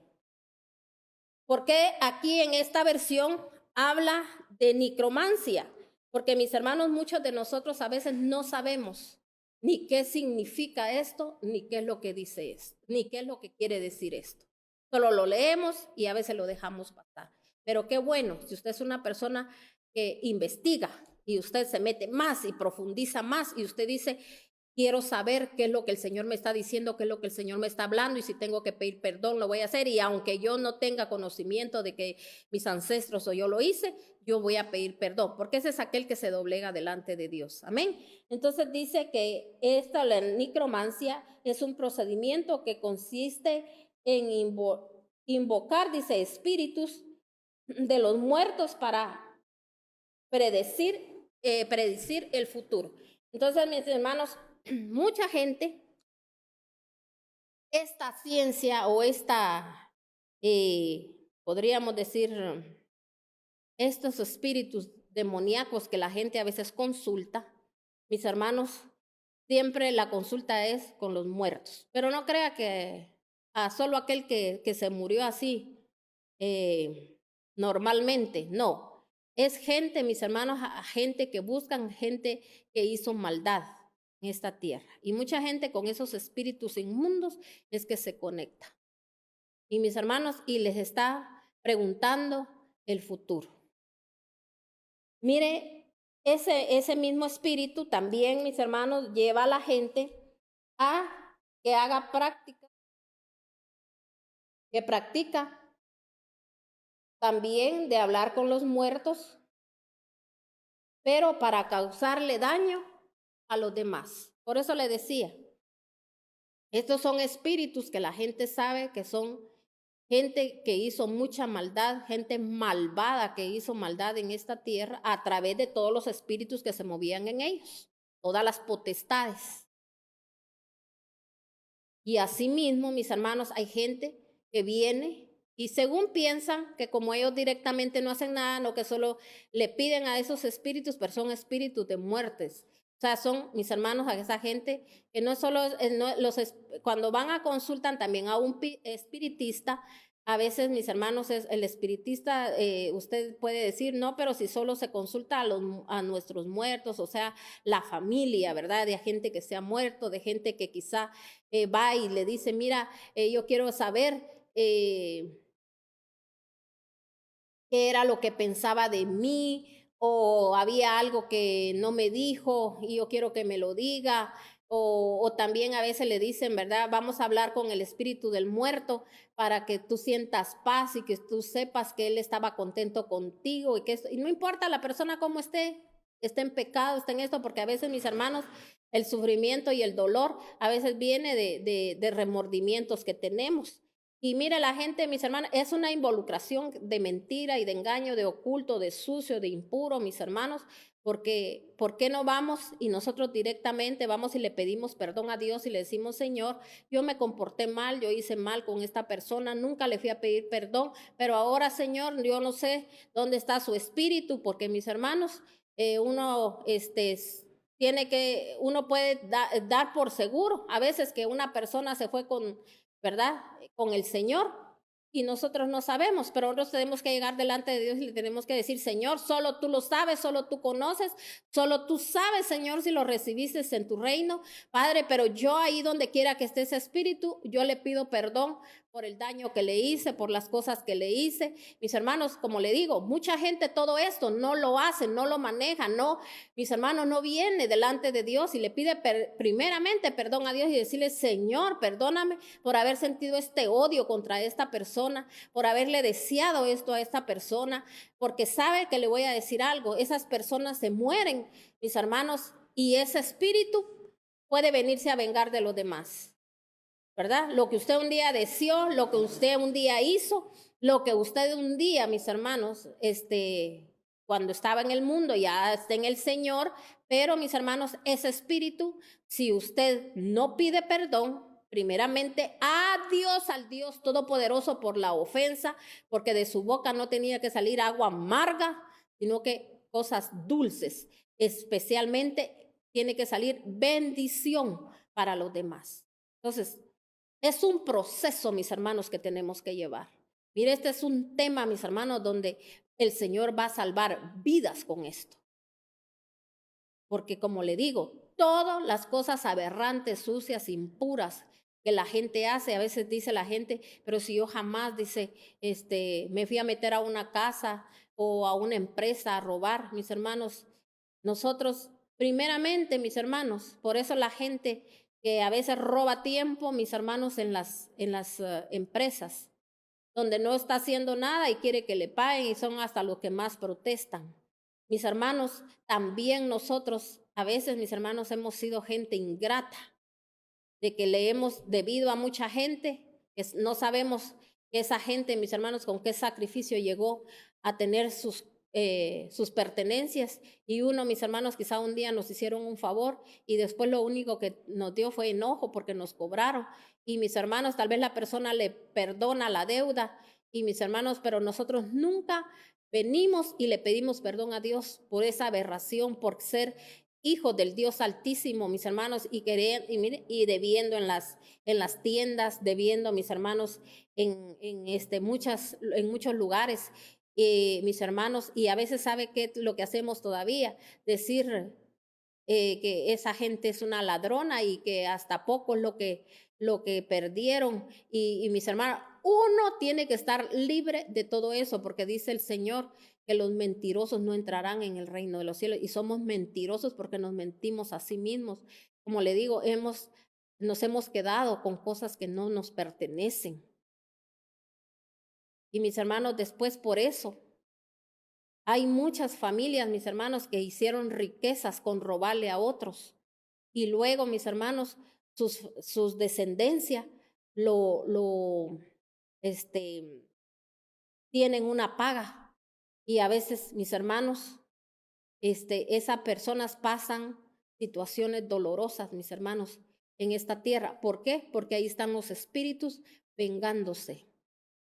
por qué aquí en esta versión habla de necromancia. Porque, mis hermanos, muchos de nosotros a veces no sabemos ni qué significa esto, ni qué es lo que dice esto, ni qué es lo que quiere decir esto. Solo lo leemos y a veces lo dejamos pasar. Pero qué bueno, si usted es una persona que investiga y usted se mete más y profundiza más y usted dice, quiero saber qué es lo que el Señor me está diciendo, qué es lo que el Señor me está hablando y si tengo que pedir perdón, lo voy a hacer. Y aunque yo no tenga conocimiento de que mis ancestros o yo lo hice, yo voy a pedir perdón, porque ese es aquel que se doblega delante de Dios. Amén. Entonces dice que la necromancia es un procedimiento que consiste en invocar, dice, espíritus de los muertos para predecir el futuro. Entonces, mis hermanos, mucha gente, esta ciencia o podríamos decir, estos espíritus demoníacos que la gente a veces consulta, mis hermanos, siempre la consulta es con los muertos. Pero no crea que solo aquel que se murió así normalmente, no. Es gente, mis hermanos, gente que buscan, gente que hizo maldad en esta tierra. Y mucha gente con esos espíritus inmundos es que se conecta. Y mis hermanos, y les está preguntando el futuro. Mire, ese mismo espíritu también, mis hermanos, lleva a la gente a que haga práctica, que practica también de hablar con los muertos, pero para causarle daño a los demás. Por eso le decía, estos son espíritus que la gente sabe que son gente que hizo mucha maldad, gente malvada que hizo maldad en esta tierra a través de todos los espíritus que se movían en ellos, todas las potestades. Y asimismo, mis hermanos, hay gente que viene y según piensan que como ellos directamente no hacen nada, no, que solo le piden a esos espíritus, pero son espíritus de muertes. O sea, son, mis hermanos, a esa gente que no solo, cuando van a consultan también a un espiritista, a veces, mis hermanos, el espiritista, usted puede decir, no, pero si solo se consulta a nuestros muertos, o sea, la familia, ¿verdad? De gente que se ha muerto, de gente que quizá va y le dice, mira, yo quiero saber qué era lo que pensaba de mí, o había algo que no me dijo y yo quiero que me lo diga, o también a veces le dicen, ¿verdad? Vamos a hablar con el espíritu del muerto para que tú sientas paz y que tú sepas que él estaba contento contigo y no importa la persona cómo esté en pecado, esté en esto, porque a veces, mis hermanos, el sufrimiento y el dolor a veces viene de remordimientos que tenemos. Y mire, la gente, mis hermanos, es una involucración de mentira y de engaño, de oculto, de sucio, de impuro, mis hermanos, porque ¿por qué no vamos y nosotros directamente vamos y le pedimos perdón a Dios y le decimos, Señor, yo me comporté mal, yo hice mal con esta persona, nunca le fui a pedir perdón, pero ahora, Señor, yo no sé dónde está su espíritu, porque mis hermanos, uno puede dar por seguro a veces que una persona se fue con, ¿verdad? Con el Señor y nosotros no sabemos, pero nosotros tenemos que llegar delante de Dios y le tenemos que decir, Señor, solo tú lo sabes, solo tú conoces, solo tú sabes, Señor, si lo recibiste en tu reino, Padre, pero yo ahí donde quiera que esté ese espíritu, yo le pido perdón por el daño que le hice, por las cosas que le hice. Mis hermanos, como le digo, mucha gente todo esto no lo hace, no lo maneja, no, mis hermanos, no viene delante de Dios y le pide primeramente perdón a Dios y decirle, Señor, perdóname por haber sentido este odio contra esta persona, por haberle deseado esto a esta persona, porque sabe que le voy a decir algo, esas personas se mueren, mis hermanos, y ese espíritu puede venirse a vengar de los demás. ¿Verdad? Lo que usted un día deseó, lo que usted un día hizo, lo que usted un día, mis hermanos, cuando estaba en el mundo, ya está en el Señor, pero mis hermanos, ese espíritu, si usted no pide perdón, primeramente al Dios Todopoderoso por la ofensa, porque de su boca no tenía que salir agua amarga, sino que cosas dulces, especialmente tiene que salir bendición para los demás. Entonces, es un proceso, mis hermanos, que tenemos que llevar. Mire, este es un tema, mis hermanos, donde el Señor va a salvar vidas con esto. Porque como le digo, todas las cosas aberrantes, sucias, impuras que la gente hace. A veces dice la gente, pero si yo jamás, dice, me fui a meter a una casa o a una empresa a robar. Mis hermanos, nosotros, primeramente, mis hermanos, por eso la gente que a veces roba tiempo, mis hermanos, en las empresas, donde no está haciendo nada y quiere que le paguen y son hasta los que más protestan. Mis hermanos, también nosotros, a veces, mis hermanos, hemos sido gente ingrata, de que le hemos debido a mucha gente, que no sabemos que esa gente, mis hermanos, con qué sacrificio llegó a tener sus pertenencias. Y uno, mis hermanos, quizá un día nos hicieron un favor y después lo único que nos dio fue enojo porque nos cobraron. Y mis hermanos, tal vez la persona le perdona la deuda y mis hermanos, pero nosotros nunca venimos y le pedimos perdón a Dios por esa aberración, por ser hijos del Dios Altísimo, mis hermanos, y debiendo en las tiendas, debiendo, mis hermanos, en muchos lugares, mis hermanos, y a veces sabe qué es lo que hacemos todavía, decir que esa gente es una ladrona y que hasta poco es lo que perdieron. Y mis hermanos, uno tiene que estar libre de todo eso, porque dice el Señor que los mentirosos no entrarán en el reino de los cielos, y somos mentirosos porque nos mentimos a sí mismos. Como le digo, nos hemos quedado con cosas que no nos pertenecen. Y mis hermanos, después por eso, hay muchas familias, mis hermanos, que hicieron riquezas con robarle a otros. Y luego, mis hermanos, sus descendencias tienen una paga. Y a veces, mis hermanos, esas personas pasan situaciones dolorosas, mis hermanos, en esta tierra. ¿Por qué? Porque ahí están los espíritus vengándose.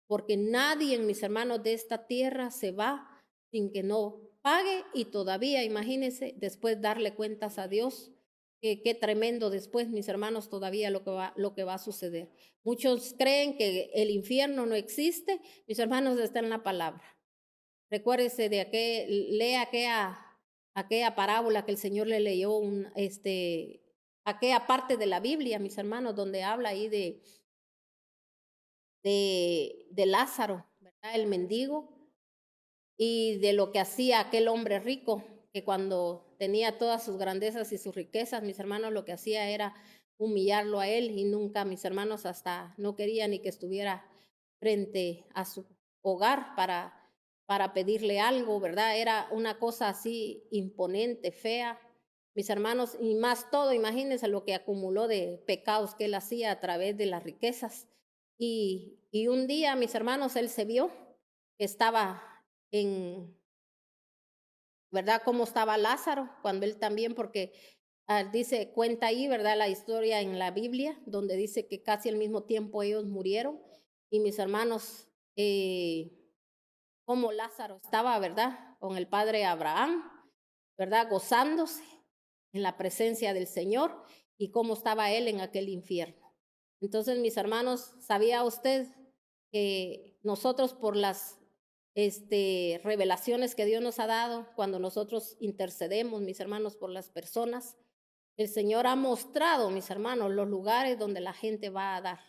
Porque nadie, mis hermanos, de esta tierra se va sin que no pague, y todavía, imagínense, después darle cuentas a Dios. Qué tremendo después, mis hermanos, todavía lo que va a suceder. Muchos creen que el infierno no existe. Mis hermanos, está en la palabra. Recuérdese lea aquella parábola que el Señor le leyó, aquella parte de la Biblia, mis hermanos, donde habla ahí de Lázaro, ¿verdad? El mendigo, y de lo que hacía aquel hombre rico, que cuando tenía todas sus grandezas y sus riquezas, mis hermanos, lo que hacía era humillarlo a él, y nunca, mis hermanos, hasta no quería ni que estuviera frente a su hogar para pedirle algo, ¿verdad? Era una cosa así imponente, fea, mis hermanos, y más todo, imagínense lo que acumuló de pecados que él hacía a través de las riquezas. Y un día, mis hermanos, él se vio que estaba ¿verdad? Cómo estaba Lázaro, cuando él también, porque cuenta ahí, ¿verdad? La historia en la Biblia, donde dice que casi al mismo tiempo ellos murieron. Y mis hermanos, como Lázaro estaba, ¿verdad? Con el padre Abraham, ¿verdad? Gozándose en la presencia del Señor, y cómo estaba él en aquel infierno. Entonces, mis hermanos, ¿sabía usted que nosotros, por las revelaciones que Dios nos ha dado, cuando nosotros intercedemos, mis hermanos, por las personas, el Señor ha mostrado, mis hermanos, los lugares donde la gente va a dar?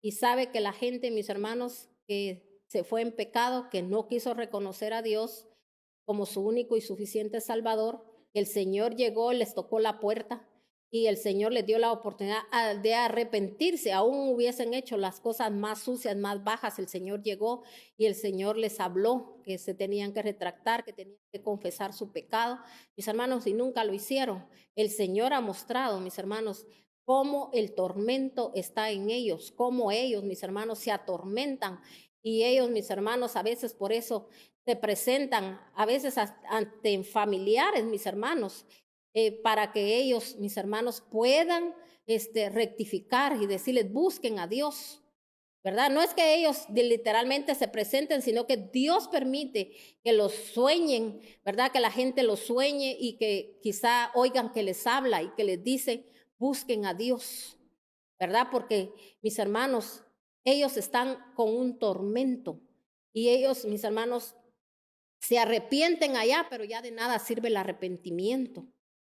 Y sabe que la gente, mis hermanos, que se fue en pecado, que no quiso reconocer a Dios como su único y suficiente Salvador, el Señor llegó, les tocó la puerta, y el Señor les dio la oportunidad de arrepentirse. Aún hubiesen hecho las cosas más sucias, más bajas, el Señor llegó y el Señor les habló que se tenían que retractar, que tenían que confesar su pecado, mis hermanos, y nunca lo hicieron. El Señor ha mostrado, mis hermanos, cómo el tormento está en ellos, cómo ellos, mis hermanos, se atormentan, y ellos, mis hermanos, a veces por eso se presentan, a veces ante familiares, mis hermanos, para que ellos, mis hermanos, puedan rectificar y decirles, busquen a Dios, ¿verdad? No es que ellos literalmente se presenten, sino que Dios permite que los sueñen, ¿verdad? Que la gente los sueñe y que quizá oigan que les habla y que les dice, busquen a Dios, ¿verdad? Porque, mis hermanos, ellos están con un tormento, y ellos, mis hermanos, se arrepienten allá, pero ya de nada sirve el arrepentimiento.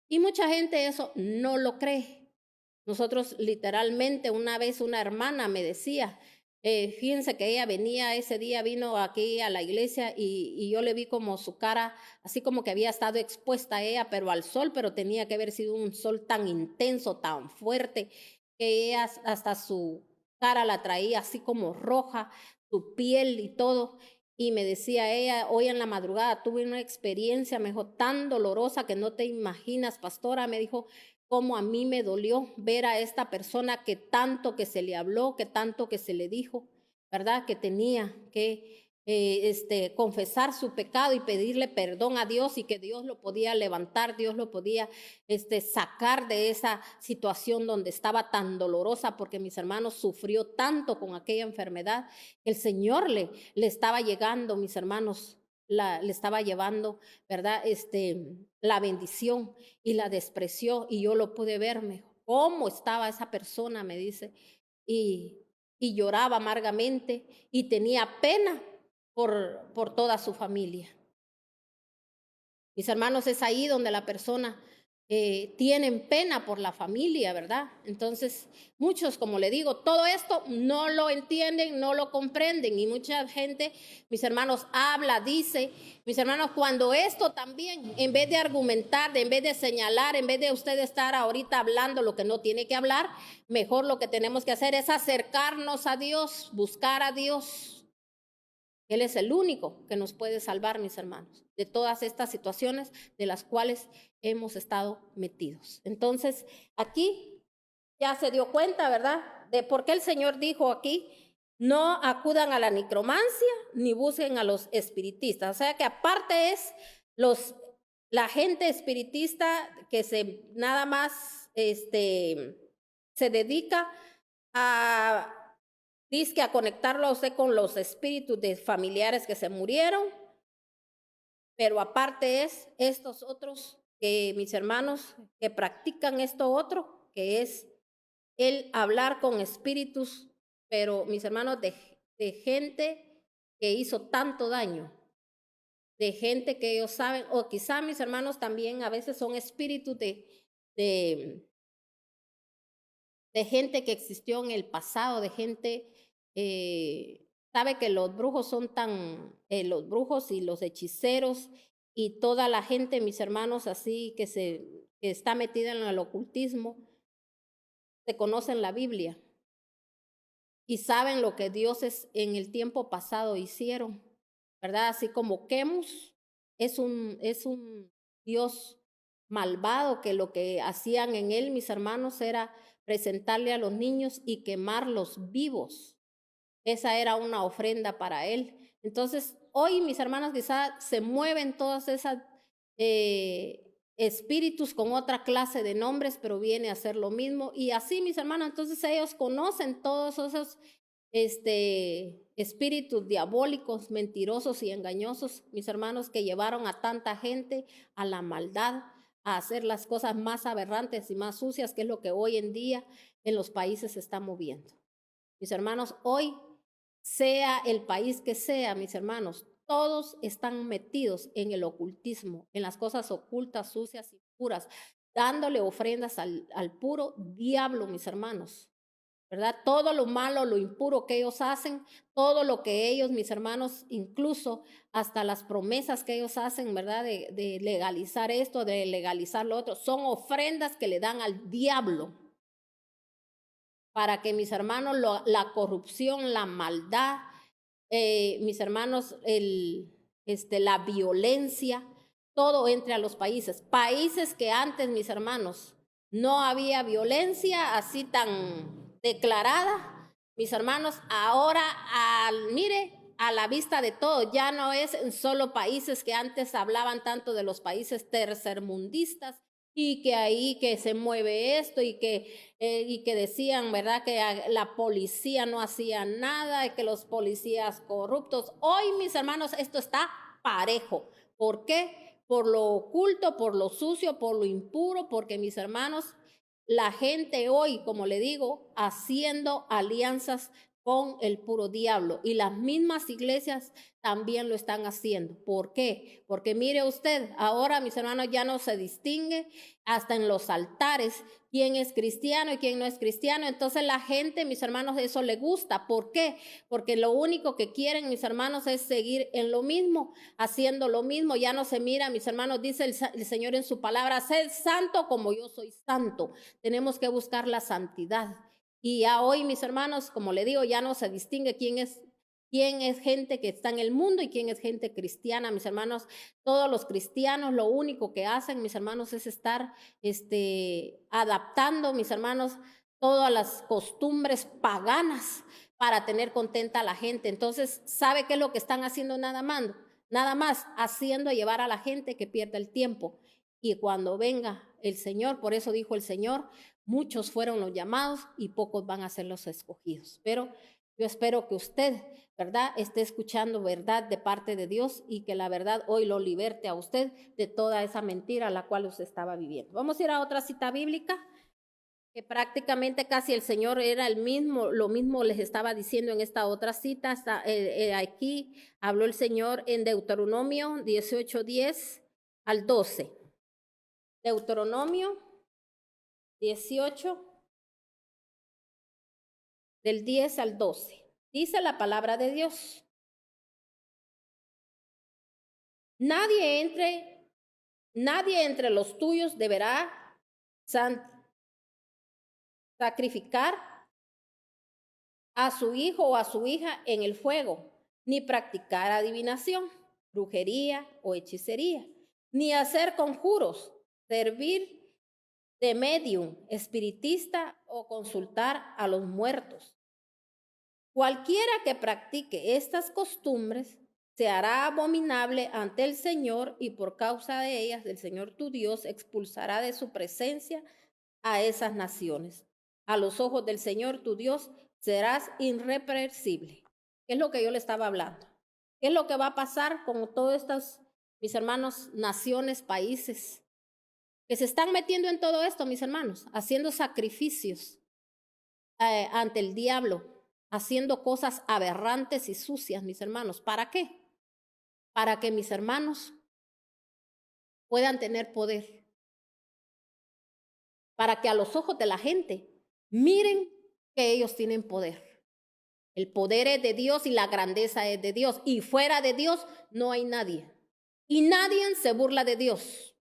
Y mucha gente eso no lo cree. Nosotros literalmente, una vez una hermana me decía, fíjense que ella venía ese día, vino aquí a la iglesia y yo le vi como su cara, así como que había estado expuesta a ella, pero al sol, pero tenía que haber sido un sol tan intenso, tan fuerte, que ella hasta su cara la traía así como roja, su piel y todo. Y me decía ella, hoy en la madrugada tuve una experiencia, me dijo, tan dolorosa que no te imaginas, pastora, me dijo, cómo a mí me dolió ver a esta persona que tanto que se le habló, que tanto que se le dijo, ¿verdad? Que tenía que confesar su pecado y pedirle perdón a Dios y que Dios lo podía levantar, Dios lo podía sacar de esa situación donde estaba tan dolorosa, porque mis hermanos sufrió tanto con aquella enfermedad que el Señor le estaba llegando, mis hermanos, le estaba llevando, ¿verdad? La bendición y la despreció y yo lo pude verme. ¿Cómo estaba esa persona? Me dice. Y, y lloraba amargamente y tenía pena por toda su familia. Mis hermanos, es ahí donde la persona tienen pena por la familia, ¿verdad? Entonces, muchos, como le digo, todo esto no lo entienden, no lo comprenden y mucha gente, mis hermanos, habla, dice, mis hermanos, cuando esto también, en vez de argumentar, en vez de señalar, en vez de usted estar ahorita hablando lo que no tiene que hablar, mejor lo que tenemos que hacer es acercarnos a Dios, buscar a Dios. Él es el único que nos puede salvar, mis hermanos, de todas estas situaciones de las cuales hemos estado metidos. Entonces, aquí ya se dio cuenta, ¿verdad? De por qué el Señor dijo aquí, no acudan a la necromancia ni busquen a los espiritistas. O sea que aparte es la gente espiritista que nada más se dedica a dice que a conectarlo a usted con los espíritus de familiares que se murieron, pero aparte es estos otros que mis hermanos que practican esto otro, que es el hablar con espíritus, pero mis hermanos de gente que hizo tanto daño, de gente que ellos saben, o quizá mis hermanos también a veces son espíritus de gente que existió en el pasado, de gente, sabe que los brujos son los brujos y los hechiceros y toda la gente, mis hermanos, así que que está metida en el ocultismo, se conocen la Biblia y saben lo que dioses en el tiempo pasado hicieron, ¿verdad? Así como Quemus es un dios malvado que lo que hacían en él, mis hermanos, era presentarle a los niños y quemarlos vivos. Esa era una ofrenda para él. Entonces, hoy, mis hermanas, quizás se mueven todas esas espíritus con otra clase de nombres, pero viene a ser lo mismo. Y así, mis hermanos, entonces ellos conocen todos esos espíritus diabólicos, mentirosos y engañosos, mis hermanos, que llevaron a tanta gente a la maldad, a hacer las cosas más aberrantes y más sucias, que es lo que hoy en día en los países se está moviendo. Mis hermanos, hoy, sea el país que sea, mis hermanos, todos están metidos en el ocultismo, en las cosas ocultas, sucias y puras, dándole ofrendas al puro diablo, mis hermanos. ¿Verdad? Todo lo malo, lo impuro que ellos hacen, todo lo que ellos, mis hermanos, incluso hasta las promesas que ellos hacen, ¿verdad? De legalizar esto, de legalizar lo otro, son ofrendas que le dan al diablo para que, mis hermanos, la corrupción, la maldad, mis hermanos, la violencia, todo entre a los países. Países que antes, mis hermanos, no había violencia así tan declarada, mis hermanos, ahora, mire, a la vista de todo, ya no es en solo países que antes hablaban tanto de los países tercermundistas y que ahí que se mueve esto y que decían, ¿verdad?, que la policía no hacía nada y que los policías corruptos. Hoy, mis hermanos, esto está parejo. ¿Por qué? Por lo oculto, por lo sucio, por lo impuro, porque, mis hermanos, la gente hoy, como le digo, haciendo alianzas con el puro diablo. Y las mismas iglesias también lo están haciendo. ¿Por qué? Porque mire usted, ahora, mis hermanos, ya no se distingue hasta en los altares quién es cristiano y quién no es cristiano. Entonces la gente, mis hermanos, eso le gusta. ¿Por qué? Porque lo único que quieren, mis hermanos, es seguir en lo mismo, haciendo lo mismo. Ya no se mira, mis hermanos, dice el Señor en su palabra, sed santo como yo soy santo. Tenemos que buscar la santidad. Y ya hoy, mis hermanos, como le digo, ya no se distingue quién es gente que está en el mundo y quién es gente cristiana, mis hermanos. Todos los cristianos lo único que hacen, mis hermanos, es estar adaptando, mis hermanos, todas las costumbres paganas para tener contenta a la gente. Entonces, ¿sabe qué es lo que están haciendo nada más? Nada más haciendo llevar a la gente que pierda el tiempo. Y cuando venga el Señor, por eso dijo el Señor, muchos fueron los llamados y pocos van a ser los escogidos. Pero yo espero que usted, ¿verdad?, esté escuchando verdad de parte de Dios y que la verdad hoy lo liberte a usted de toda esa mentira a la cual usted estaba viviendo. Vamos a ir a otra cita bíblica que prácticamente casi el Señor era lo mismo les estaba diciendo en esta otra cita. Aquí habló el Señor en Deuteronomio 18:10 al 12. Deuteronomio 18, del 10 al 12. Dice la palabra de Dios. Nadie entre los tuyos deberá sacrificar a su hijo o a su hija en el fuego, ni practicar adivinación, brujería o hechicería, ni hacer conjuros, servir de medium, espiritista o consultar a los muertos. Cualquiera que practique estas costumbres se hará abominable ante el Señor y por causa de ellas el Señor tu Dios expulsará de su presencia a esas naciones. A los ojos del Señor tu Dios serás irreprensible. ¿Qué es lo que yo le estaba hablando? ¿Qué es lo que va a pasar con todas estas, mis hermanos, naciones, países que se están metiendo en todo esto, mis hermanos, haciendo sacrificios ante el diablo, haciendo cosas aberrantes y sucias, mis hermanos? ¿Para qué? Para que mis hermanos puedan tener poder, para que a los ojos de la gente miren que ellos tienen poder. El poder es de Dios y la grandeza es de Dios, y fuera de Dios no hay nadie. Y nadie se burla de Dios.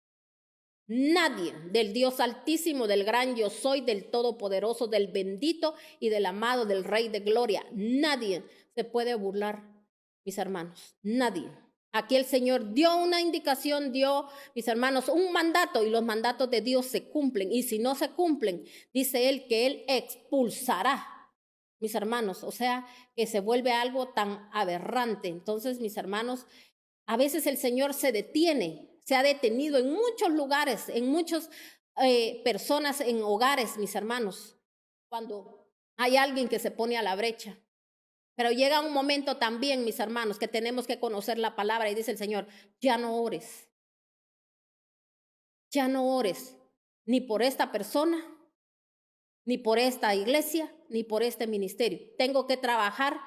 Nadie, del Dios altísimo, del gran yo soy, del todopoderoso, del bendito y del amado, del Rey de gloria. Nadie se puede burlar, mis hermanos, nadie. Aquí el Señor dio una indicación, dio, mis hermanos, un mandato, y los mandatos de Dios se cumplen. Y si no se cumplen, dice Él que Él expulsará, mis hermanos. O sea, que se vuelve algo tan aberrante. Entonces, mis hermanos, a veces el Señor se detiene, se ha detenido en muchos lugares, en muchas personas, en hogares, mis hermanos, cuando hay alguien que se pone a la brecha. Pero llega un momento también, mis hermanos, que tenemos que conocer la palabra y dice el Señor, ya no ores ni por esta persona, ni por esta iglesia, ni por este ministerio. Tengo que trabajar,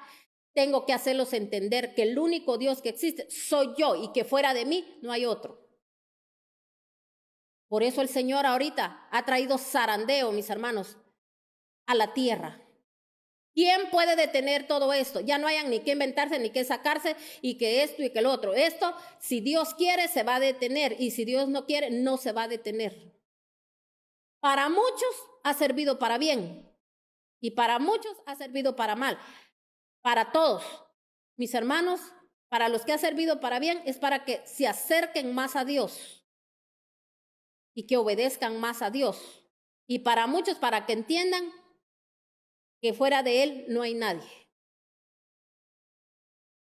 tengo que hacerlos entender que el único Dios que existe soy yo y que fuera de mí no hay otro. Por eso el Señor ahorita ha traído zarandeo, mis hermanos, a la tierra. ¿Quién puede detener todo esto? Ya no hayan ni que inventarse, ni que sacarse, y que esto y que el otro. Esto, si Dios quiere, se va a detener, y si Dios no quiere, no se va a detener. Para muchos ha servido para bien, y para muchos ha servido para mal. Para todos, mis hermanos, para los que ha servido para bien, es para que se acerquen más a Dios y que obedezcan más a Dios. Y para muchos, para que entiendan que fuera de Él no hay nadie.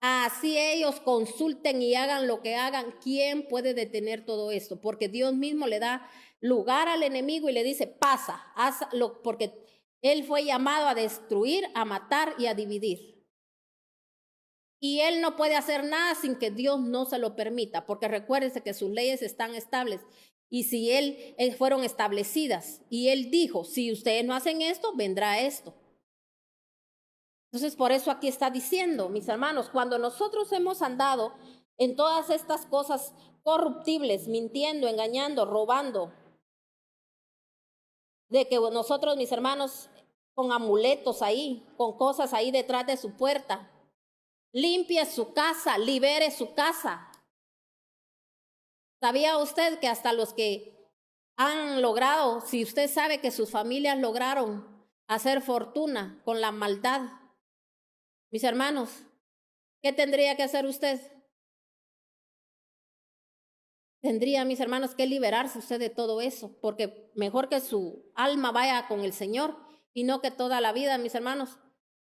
Así ellos consulten y hagan lo que hagan, ¿quién puede detener todo esto? Porque Dios mismo le da lugar al enemigo y le dice, pasa, hazlo, porque Él fue llamado a destruir, a matar y a dividir. Y Él no puede hacer nada sin que Dios no se lo permita, porque recuérdense que sus leyes están estables. Y si Él fueron establecidas, y Él dijo, si ustedes no hacen esto, vendrá esto. Entonces, por eso aquí está diciendo, mis hermanos, cuando nosotros hemos andado en todas estas cosas corruptibles, mintiendo, engañando, robando, de que nosotros, mis hermanos, con amuletos ahí, con cosas ahí detrás de su puerta, limpie su casa, libere su casa. ¿Sabía usted que hasta los que han logrado, si usted sabe que sus familias lograron hacer fortuna con la maldad, mis hermanos, ¿qué tendría que hacer usted? Tendría, mis hermanos, que liberarse usted de todo eso, porque mejor que su alma vaya con el Señor y no que toda la vida, mis hermanos,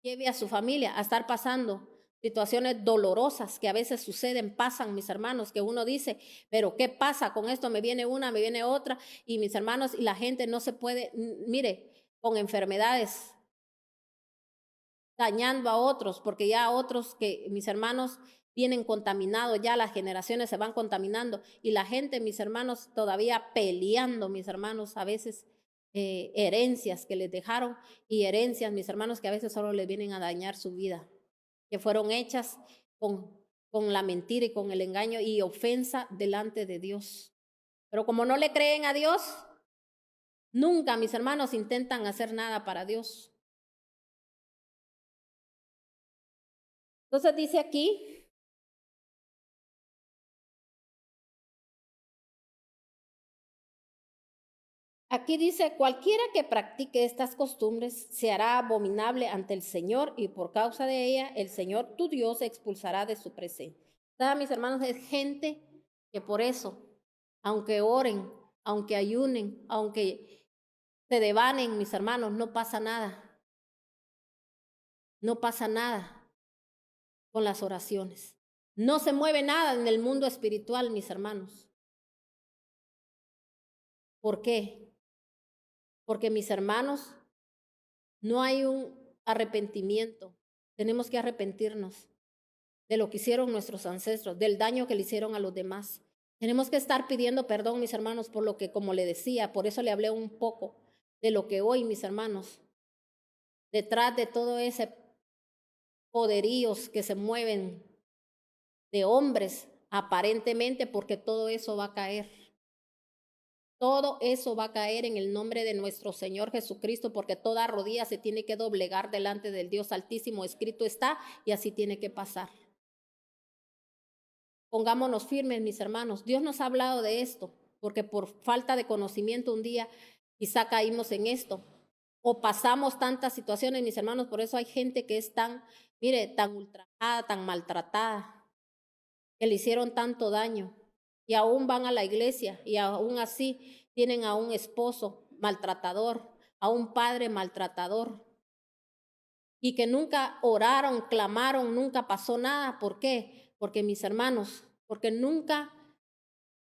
lleve a su familia a estar pasando situaciones dolorosas que a veces suceden, pasan, mis hermanos, que uno dice, pero ¿qué pasa con esto? Me viene una, me viene otra, y mis hermanos, y la gente no se puede, mire, con enfermedades, dañando a otros, porque ya otros que, mis hermanos, vienen contaminados, ya las generaciones se van contaminando y la gente, mis hermanos, todavía peleando, mis hermanos, a veces herencias que les dejaron y herencias, mis hermanos, que a veces solo les vienen a dañar su vida, que fueron hechas con la mentira y con el engaño y ofensa delante de Dios. Pero como no le creen a Dios, nunca, mis hermanos, intentan hacer nada para Dios. Entonces dice aquí, aquí dice, cualquiera que practique estas costumbres se hará abominable ante el Señor y por causa de ella el Señor tu Dios expulsará de su presencia. ¿Saben, mis hermanos? Es gente que por eso, aunque oren, aunque ayunen, aunque se devanen, mis hermanos, no pasa nada. No pasa nada con las oraciones. No se mueve nada en el mundo espiritual, mis hermanos. ¿Por qué? Porque, mis hermanos, no hay un arrepentimiento. Tenemos que arrepentirnos de lo que hicieron nuestros ancestros, del daño que le hicieron a los demás. Tenemos que estar pidiendo perdón, mis hermanos, por lo que, como le decía, por eso le hablé un poco de lo que hoy, mis hermanos, detrás de todo ese poderíos que se mueven de hombres, aparentemente, porque todo eso va a caer. Todo eso va a caer en el nombre de nuestro Señor Jesucristo, porque toda rodilla se tiene que doblegar delante del Dios Altísimo. Escrito está, y así tiene que pasar. Pongámonos firmes, mis hermanos. Dios nos ha hablado de esto, porque por falta de conocimiento un día quizá caímos en esto, o pasamos tantas situaciones, mis hermanos. Por eso hay gente que es tan, mire, tan ultrajada, tan maltratada, que le hicieron tanto daño y aún van a la iglesia y aún así tienen a un esposo maltratador, a un padre maltratador y que nunca oraron, clamaron, nunca pasó nada. ¿Por qué? Porque, mis hermanos, porque nunca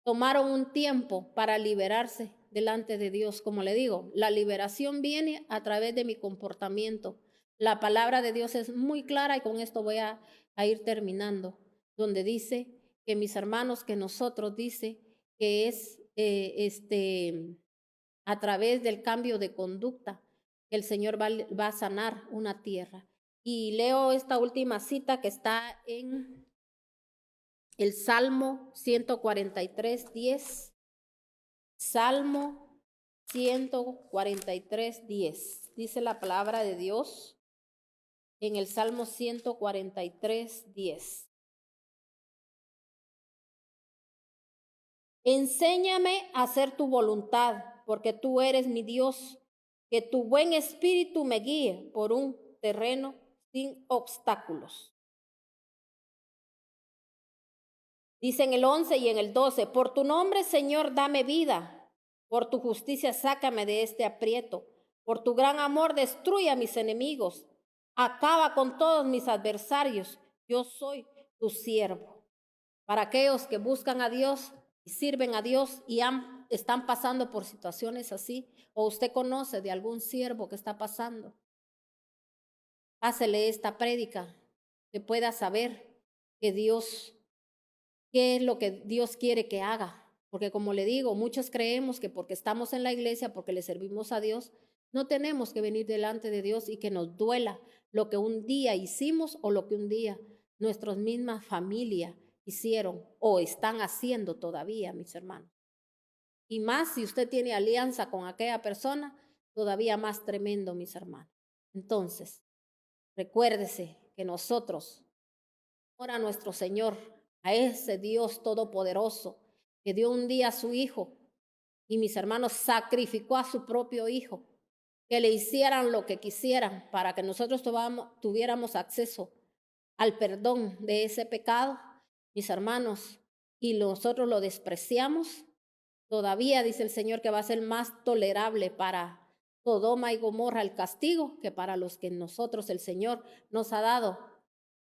tomaron un tiempo para liberarse delante de Dios. Como le digo, la liberación viene a través de mi comportamiento. La palabra de Dios es muy clara y con esto voy a ir terminando, donde dice que, mis hermanos, que nosotros, dice que es a través del cambio de conducta que el Señor va a sanar una tierra. Y leo esta última cita que está en el Salmo 143:10. Salmo 143:10. Dice la palabra de Dios en el Salmo 143:10. Enséñame a hacer tu voluntad, porque tú eres mi Dios. Que tu buen espíritu me guíe por un terreno sin obstáculos. Dice en el 11 y en el 12, por tu nombre, Señor, dame vida. Por tu justicia, sácame de este aprieto. Por tu gran amor, destruye a mis enemigos. Acaba con todos mis adversarios. Yo soy tu siervo. Para aquellos que buscan a Dios y sirven a Dios y están pasando por situaciones así, o usted conoce de algún siervo que está pasando, pásele esta prédica, que pueda saber que Dios, qué es lo que Dios quiere que haga. Porque, como le digo, muchos creemos que porque estamos en la iglesia, porque le servimos a Dios, No tenemos que venir delante de Dios y que nos duela lo que un día hicimos o lo que un día nuestras mismas familias hicieron o están haciendo todavía, mis hermanos. Y más si usted tiene alianza con aquella persona, todavía más tremendo, mis hermanos. Entonces, recuérdese que nosotros, ahora nuestro Señor, a ese Dios todopoderoso, que dio un día a su Hijo, y mis hermanos sacrificó a su propio Hijo, que le hicieran lo que quisieran para que nosotros tuviéramos acceso al perdón de ese pecado, mis hermanos, y nosotros lo despreciamos, todavía dice el Señor que va a ser más tolerable para Sodoma y Gomorra el castigo que para los que nosotros el Señor nos ha dado,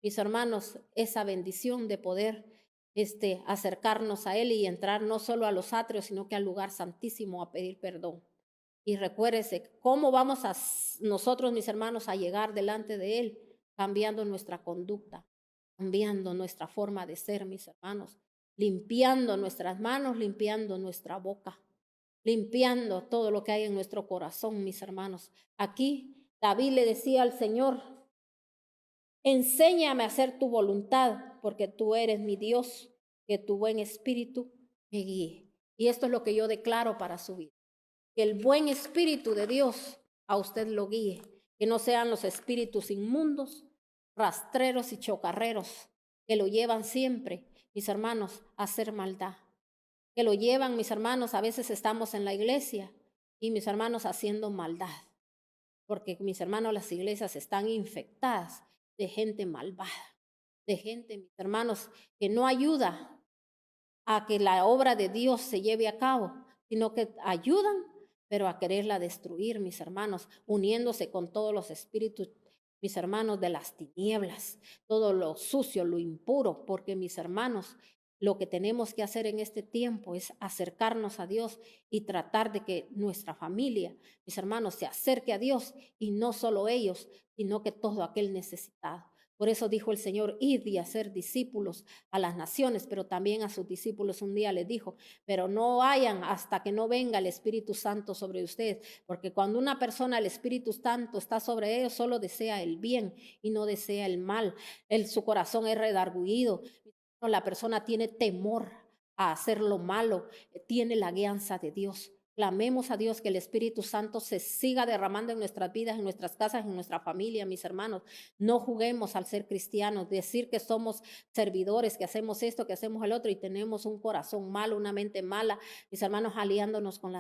mis hermanos, esa bendición de poder acercarnos a Él y entrar no solo a los atrios, sino que al lugar santísimo a pedir perdón. Y recuérdese, ¿cómo vamos a nosotros, mis hermanos, a llegar delante de Él? Cambiando nuestra conducta, cambiando nuestra forma de ser, mis hermanos, limpiando nuestras manos, limpiando nuestra boca, limpiando todo lo que hay en nuestro corazón, mis hermanos. Aquí David le decía al Señor, enséñame a hacer tu voluntad, porque tú eres mi Dios, que tu buen espíritu me guíe. Y esto es lo que yo declaro para su vida. Que el buen espíritu de Dios a usted lo guíe. Que no sean los espíritus inmundos, rastreros y chocarreros, que lo llevan siempre, mis hermanos, a hacer maldad. Que lo llevan, mis hermanos, a veces estamos en la iglesia y mis hermanos haciendo maldad. Porque mis hermanos, las iglesias están infectadas de gente malvada, de gente, mis hermanos, que no ayuda a que la obra de Dios se lleve a cabo, sino que ayudan, pero a quererla destruir, mis hermanos, uniéndose con todos los espíritus, mis hermanos, de las tinieblas, todo lo sucio, lo impuro, porque mis hermanos, lo que tenemos que hacer en este tiempo es acercarnos a Dios y tratar de que nuestra familia, mis hermanos, se acerque a Dios y no solo ellos, sino que todo aquel necesitado. Por eso dijo el Señor, id y hacer discípulos a las naciones, pero también a sus discípulos un día les dijo, pero no vayan hasta que no venga el Espíritu Santo sobre ustedes, porque cuando una persona, el Espíritu Santo está sobre ellos, solo desea el bien y no desea el mal. Su corazón es redarguido. La persona tiene temor a hacer lo malo, tiene la guianza de Dios. Clamemos a Dios que el Espíritu Santo se siga derramando en nuestras vidas, en nuestras casas, en nuestra familia, mis hermanos. No juguemos al ser cristianos, decir que somos servidores, que hacemos esto, que hacemos el otro y tenemos un corazón malo, una mente mala, mis hermanos, aliándonos con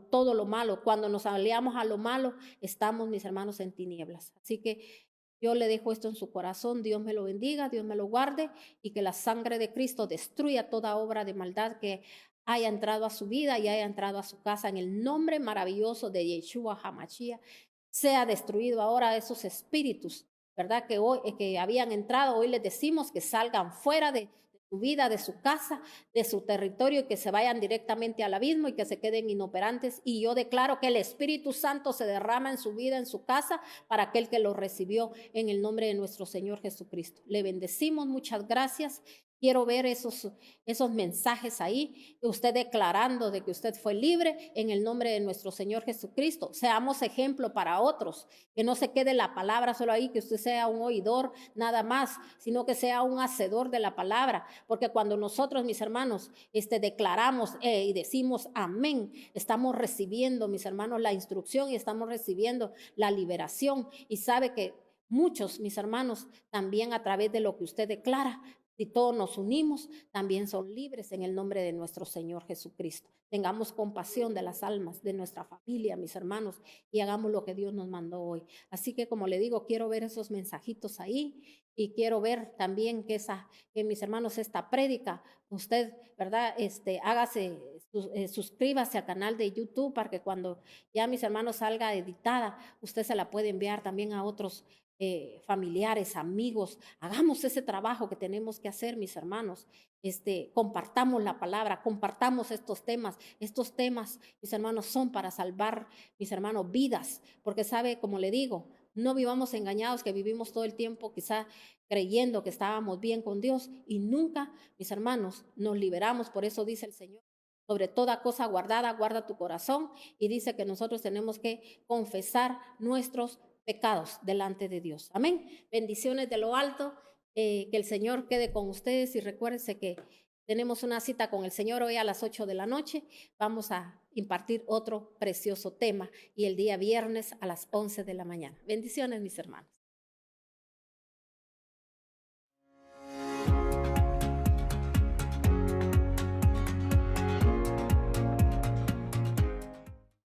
todo lo malo. Cuando nos aliamos a lo malo, estamos, mis hermanos, en tinieblas. Así que yo le dejo esto en su corazón, Dios me lo bendiga, Dios me lo guarde y que la sangre de Cristo destruya toda obra de maldad que haya entrado a su vida y haya entrado a su casa en el nombre maravilloso de Yeshua HaMashiach. Sea destruido ahora esos espíritus, ¿verdad? Que hoy que habían entrado, hoy les decimos que salgan fuera de su vida, de su casa, de su territorio y que se vayan directamente al abismo y que se queden inoperantes. Y yo declaro que el Espíritu Santo se derrama en su vida, en su casa, para aquel que lo recibió en el nombre de nuestro Señor Jesucristo. Le bendecimos, muchas gracias. Quiero ver esos mensajes ahí, usted declarando de que usted fue libre en el nombre de nuestro Señor Jesucristo. Seamos ejemplo para otros, que no se quede la palabra solo ahí, que usted sea un oidor nada más, sino que sea un hacedor de la palabra, porque cuando nosotros, mis hermanos, declaramos y decimos amén, estamos recibiendo, mis hermanos, la instrucción y estamos recibiendo la liberación. Y sabe que muchos, mis hermanos, también a través de lo que usted declara, si todos nos unimos, también son libres en el nombre de nuestro Señor Jesucristo. Tengamos compasión de las almas, de nuestra familia, mis hermanos, y hagamos lo que Dios nos mandó hoy. Así que, como le digo, quiero ver esos mensajitos ahí y quiero ver también que mis hermanos, esta prédica, usted, ¿verdad? Hágase, suscríbase al canal de YouTube para que cuando ya mis hermanos salga editada, usted se la puede enviar también a otros familiares, amigos. Hagamos ese trabajo que tenemos que hacer, mis hermanos. Compartamos la palabra, compartamos estos temas. Estos temas, mis hermanos, son para salvar, mis hermanos, vidas, porque sabe, como le digo, no vivamos engañados, que vivimos todo el tiempo quizá creyendo que estábamos bien con Dios y nunca, mis hermanos, nos liberamos. Por eso dice el Señor, sobre toda cosa guardada, guarda tu corazón, y dice que nosotros tenemos que confesar nuestros pecados delante de Dios. Amén. Bendiciones de lo alto, que el Señor quede con ustedes y recuérdense que tenemos una cita con el Señor hoy a las 8 de la noche. Vamos a impartir otro precioso tema y el día viernes a las 11 de la mañana. Bendiciones, mis hermanos.